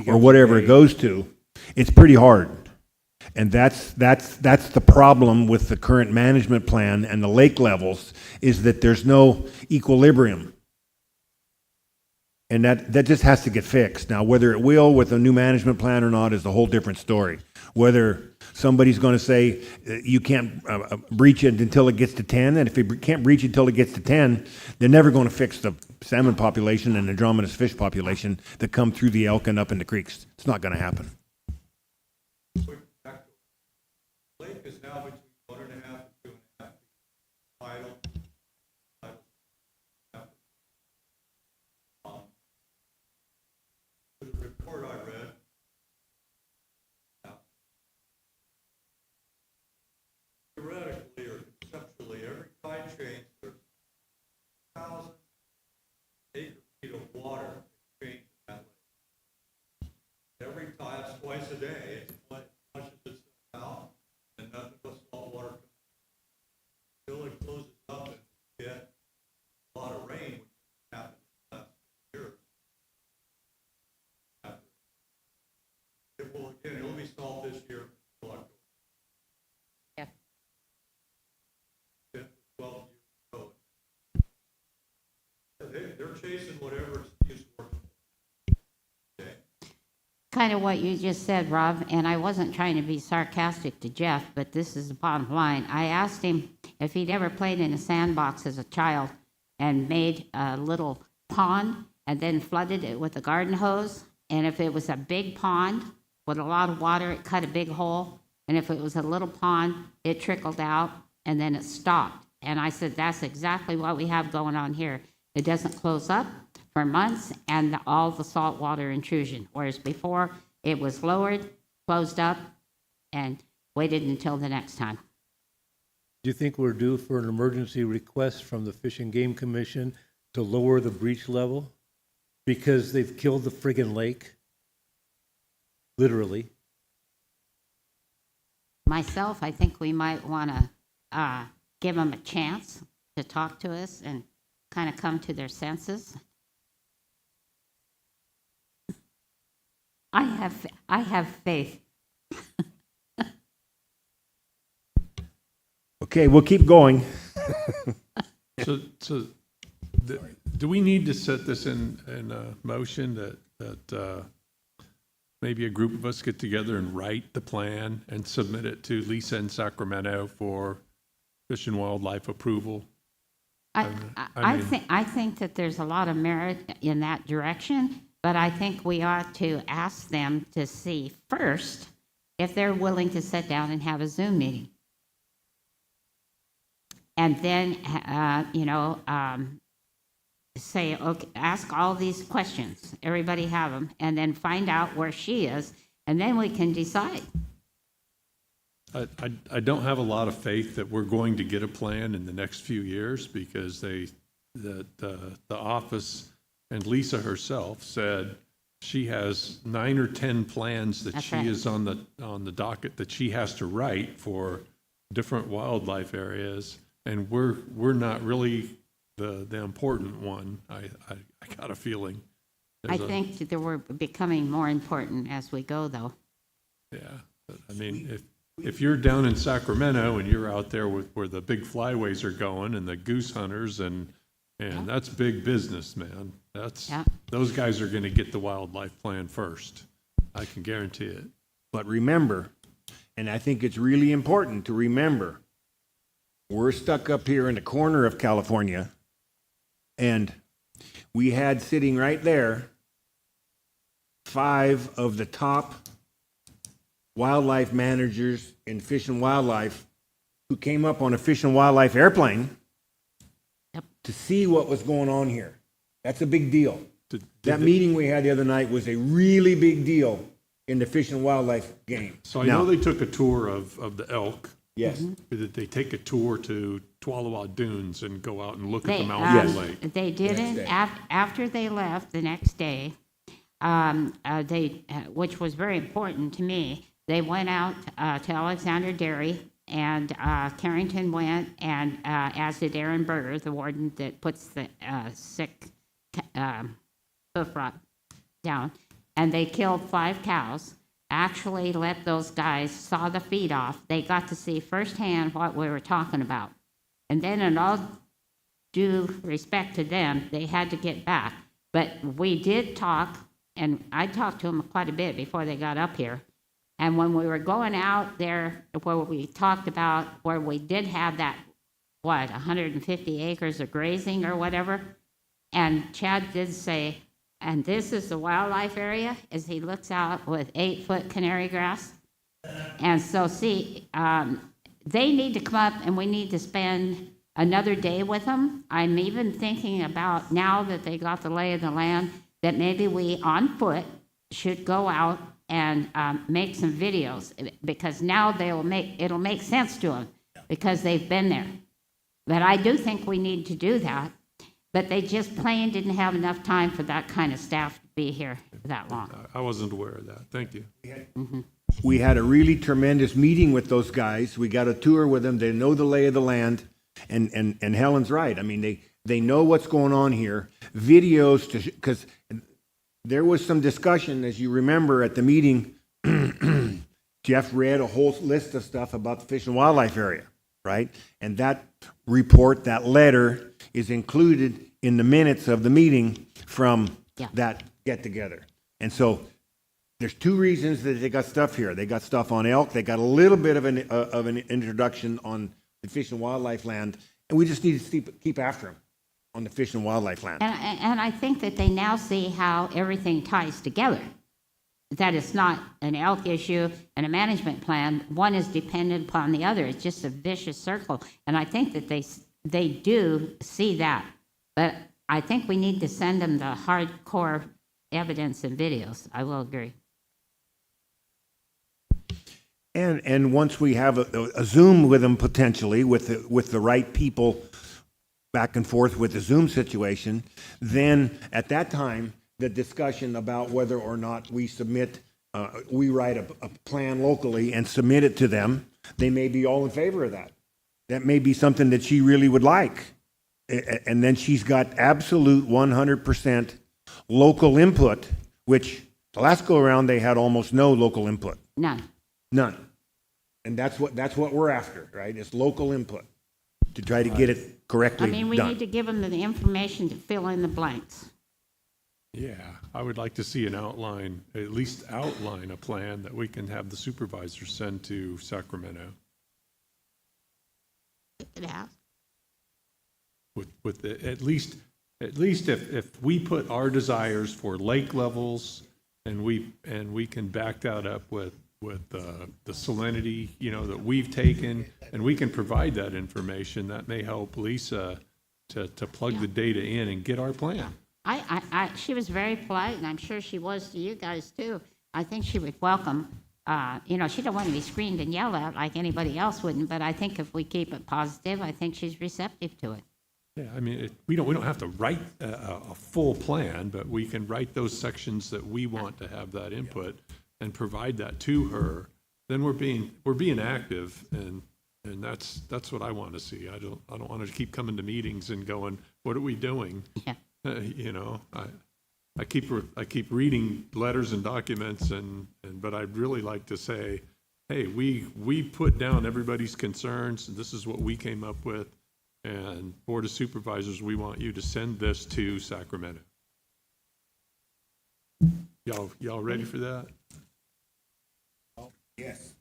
or whatever it goes to, it's pretty hard. And that's the problem with the current management plan and the lake levels, is that there's no equilibrium. And that just has to get fixed. Now, whether it will with a new management plan or not is a whole different story. Whether somebody's going to say you can't breach it until it gets to 10, and if you can't breach it until it gets to 10, they're never going to fix the salmon population and Andromedas fish population that come through the elk and up in the creeks. It's not going to happen. Lake is now between 1.5 and 2.5 tidal. The report I read, theoretically or conceptually, every tide change, there's 1,000 acre feet of water change in that lake. Every tide, it's twice a day, it flushes itself out, and nothing but salt water comes until it closes up and you get a lot of rain, which happened last year. It will, again, it'll be salt this year until October. Yeah. 10 to 12 years ago. They're chasing whatever is working. Okay. Kind of what you just said, Rob, and I wasn't trying to be sarcastic to Jeff, but this is the bottom line. I asked him if he'd ever played in a sandbox as a child and made a little pond and then flooded it with a garden hose. And if it was a big pond with a lot of water, it cut a big hole. And if it was a little pond, it trickled out and then it stopped. And I said, that's exactly what we have going on here. It doesn't close up for months and all the saltwater intrusion. Whereas before, it was lowered, closed up, and waited until the next time. Do you think we're due for an emergency request from the Fish and Game Commission to lower the breach level? Because they've killed the friggin' lake? Literally. Myself, I think we might want to give them a chance to talk to us and kind of come to their senses. I have faith. Okay, we'll keep going. So do we need to set this in motion that maybe a group of us get together and write the plan and submit it to Lisa in Sacramento for Fish and Wildlife approval? I think that there's a lot of merit in that direction, but I think we ought to ask them to see first if they're willing to sit down and have a Zoom meeting. And then, say, okay, ask all these questions. Everybody have them, and then find out where she is, and then we can decide. I don't have a lot of faith that we're going to get a plan in the next few years, because the office and Lisa herself said she has 9 or 10 plans that That's she right. is on the docket that she has to write for different wildlife areas, and we're not really the important one. I got a feeling. I There's a- think that we're becoming more important as we go, though. Yeah, but, I mean, if you're down in Sacramento and you're out there with where the big flyways are going and the goose hunters and that's big business, man. That's Yeah. those guys are going to get the wildlife plan first. I can guarantee it. But remember, and I think it's really important to remember, we're stuck up here in the corner of California, and we had sitting right there 5 of the top wildlife managers in Fish and Wildlife who came up on a Fish and Wildlife airplane Yep. to see what was going on here. That's a big deal. Did That they- meeting we had the other night was a really big deal in the Fish and Wildlife game. So I Now- know they took a tour of the elk. Yes. Did they take a tour to Tualawa Dunes and go out and look at the They, Mountain Yes. Lake? They didn't, day. after they left the next day, which was very important to me, they went out to Alexander Dairy, and Carrington went, and as did Aaron Berger, the warden that puts the sick hoof rot down, and they killed 5 cows. Actually let those guys saw the feed off. They got to see firsthand what we were talking about. And then in all due respect to them, they had to get back. But we did talk, and I talked to them quite a bit before they got up here. And when we were going out there, where we talked about where we did have that, 150 acres of grazing or whatever, and Chad did say, and this is the wildlife area, as he looks out with 8-foot canary grass. And so, see, they need to come up, and we need to spend another day with them. I'm even thinking about, now that they got the lay of the land, that maybe we, on foot, should go out and make some videos, because now it'll make sense to them, because they've been there. But I do think we need to do that, but they just plain didn't have enough time for that kind of staff to be here that long. I wasn't aware of that. Thank you. We had a really tremendous meeting with those guys. We got a tour with them. They know the lay of the land. And Helen's right. I mean, they know what's going on here. Videos, because there was some discussion, as you remember at the meeting, Jeff read a whole list of stuff about the Fish and Wildlife area, right? And that report, that letter, is included in the minutes of the meeting from Yeah. that get-together. And so there's 2 reasons that they got stuff here. They got stuff on elk. They got a little bit of an introduction on the Fish and Wildlife land, and we just need to keep after them on the Fish and Wildlife land. And I think that they now see how everything ties together, that it's not an elk issue and a management plan. One is dependent upon the other. It's just a vicious circle. And I think that they do see that. But I think we need to send them the hardcore evidence and videos. I will agree. And once we have a Zoom with them potentially, with the right people back and forth with the Zoom situation, then at that time, the discussion about whether or not we we write a plan locally and submit it to them, they may be all in favor of that. That may be something that she really would like. And then she's got absolute 100% local input, which the last go around, they had almost no local input. None. None. And that's what we're after, right? It's local input to try to get it correctly I done. mean, we need to give them the information to fill in the blanks. Yeah, I would like to see at least outline a plan that we can have the supervisors send to Sacramento Yeah. with at least if we put our desires for lake levels and we can back that up with the salinity, that we've taken, and we can provide that information, that may help Lisa to plug the data in and get our plan. She was very polite, and I'm sure she was to you guys too. I think she would welcome, she don't want to be screamed and yelled at like anybody else wouldn't, but I think if we keep it positive, I think she's receptive to it. Yeah, I mean, we don't have to write a full plan, but we can write those sections that we want to have that input and provide that to her. Then we're being active, and And that's what I want to see. I don't want to keep coming to meetings and going, what are we doing? Yeah. You know, I keep reading letters and documents but I'd really like to say, hey, we put down everybody's concerns, and this is what we came up with. And Board of Supervisors, we want you to send this to Sacramento. Y'all ready for that? Yes.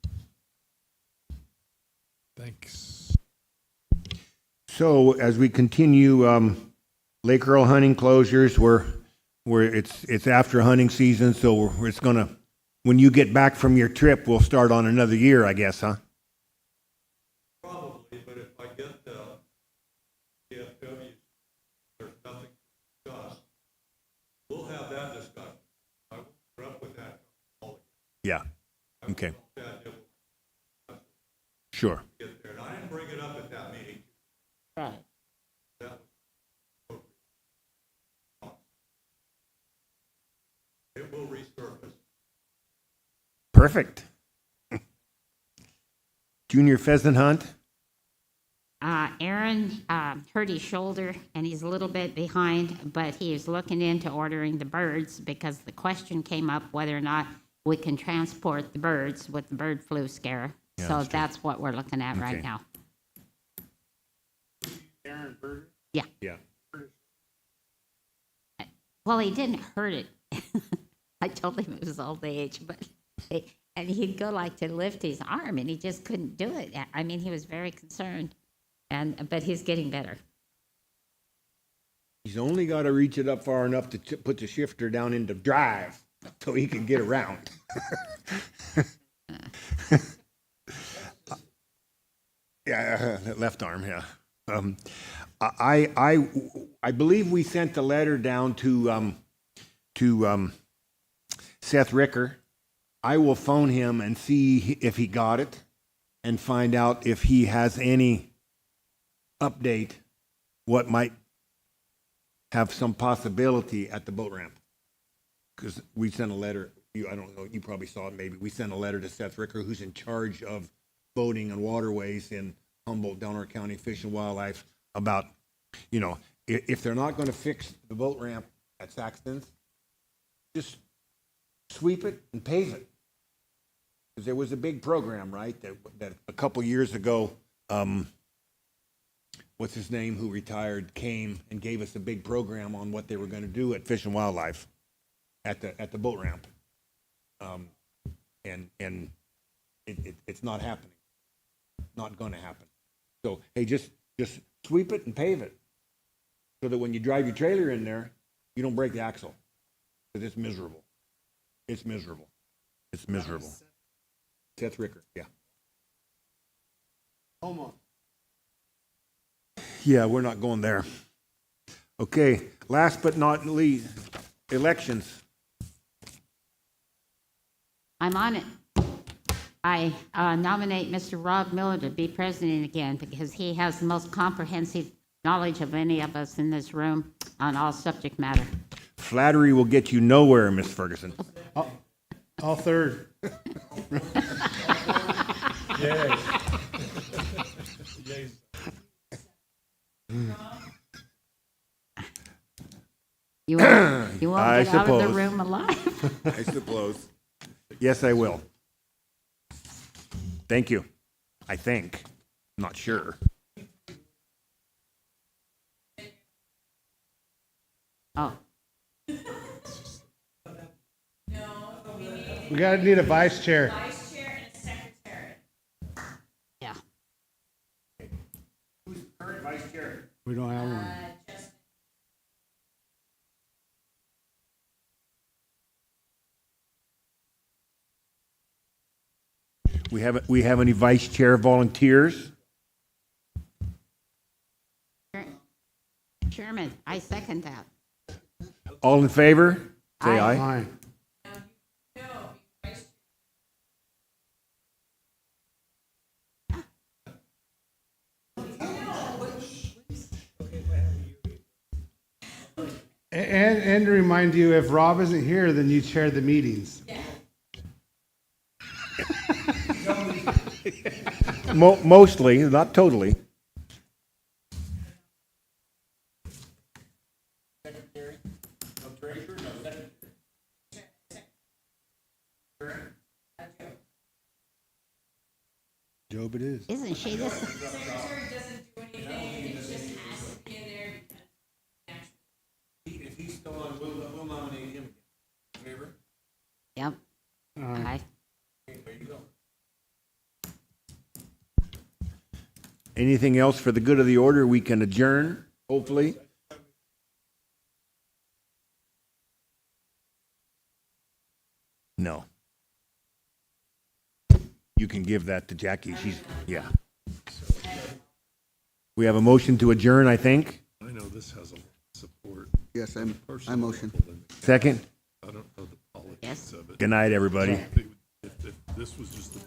Thanks. So as we continue, Lake Earl hunting closures, it's after hunting season, so it's gonna, when you get back from your trip, we'll start on another year, I guess, huh? Probably, but if I get the DFW, there's nothing to discuss, we'll have that discussion. I will put up with that. Yeah. Okay. That it will Sure. get there. And I didn't bring it up at that meeting. Right. That was it will resurface. Perfect. Junior pheasant hunt? Aaron hurt his shoulder, and he's a little bit behind, but he is looking into ordering the birds because the question came up whether or not we can transport the birds with the bird flu scare. Yeah, So that's true. that's what we're looking at right Okay. now. Aaron Berger? Yeah. Yeah. Well, he didn't hurt it. I told him it was old age, and he'd go like to lift his arm, and he just couldn't do it. I mean, he was very concerned, but he's getting better. He's only got to reach it up far enough to put the shifter down into drive so he can get around. Yeah, left arm, yeah. I believe we sent a letter down to Seth Ricker. I will phone him and see if he got it and find out if he has any update, what might have some possibility at the boat ramp. Because we sent a letter, I don't know, you probably saw it maybe, we sent a letter to Seth Ricker, who's in charge of boating and waterways in Humboldt, Delaware County Fish and Wildlife, about, if they're not going to fix the boat ramp at Saxton's, just sweep it and pave it. Because there was a big program, right, that a couple years ago, what's his name, who retired, came and gave us a big program on what they were going to do at Fish and Wildlife at the boat ramp. And it's not happening. Not going to happen. So, hey, just sweep it and pave it so that when you drive your trailer in there, you don't break the axle. Because it's miserable. It's miserable. It's miserable. Seth Ricker, yeah. Almost. Yeah, we're not going there. Okay, last but not least, elections. I'm on it. I nominate Mr. Rob Miller to be president again because he has the most comprehensive knowledge of any of us in this room on all subject matter. Flattery will get you nowhere, Miss Ferguson. All third. You won't get I out of the suppose. room alive. I suppose. Yes, I will. Thank you. I think. Not sure. Oh, We gotta need a vice chair. yeah. Current vice chair. We don't have one. We have any vice chair volunteers? Chairman, I second that. All in favor? Say Aye. aye. Aye. And to remind you, if Rob isn't here, then you chair the meetings. Mostly, not totally. Job it is. Isn't she this? If he's still on, we'll nominate him. Favor? Yep. Aye. Anything else for the good of the order? We can adjourn, hopefully. No. You can give that to Jackie. She's, yeah. We have a motion to adjourn, I think. I know this has a lot of support. Yes, I motion. Second. I don't know the politics Yes. of it. Good night, everybody. If this was just the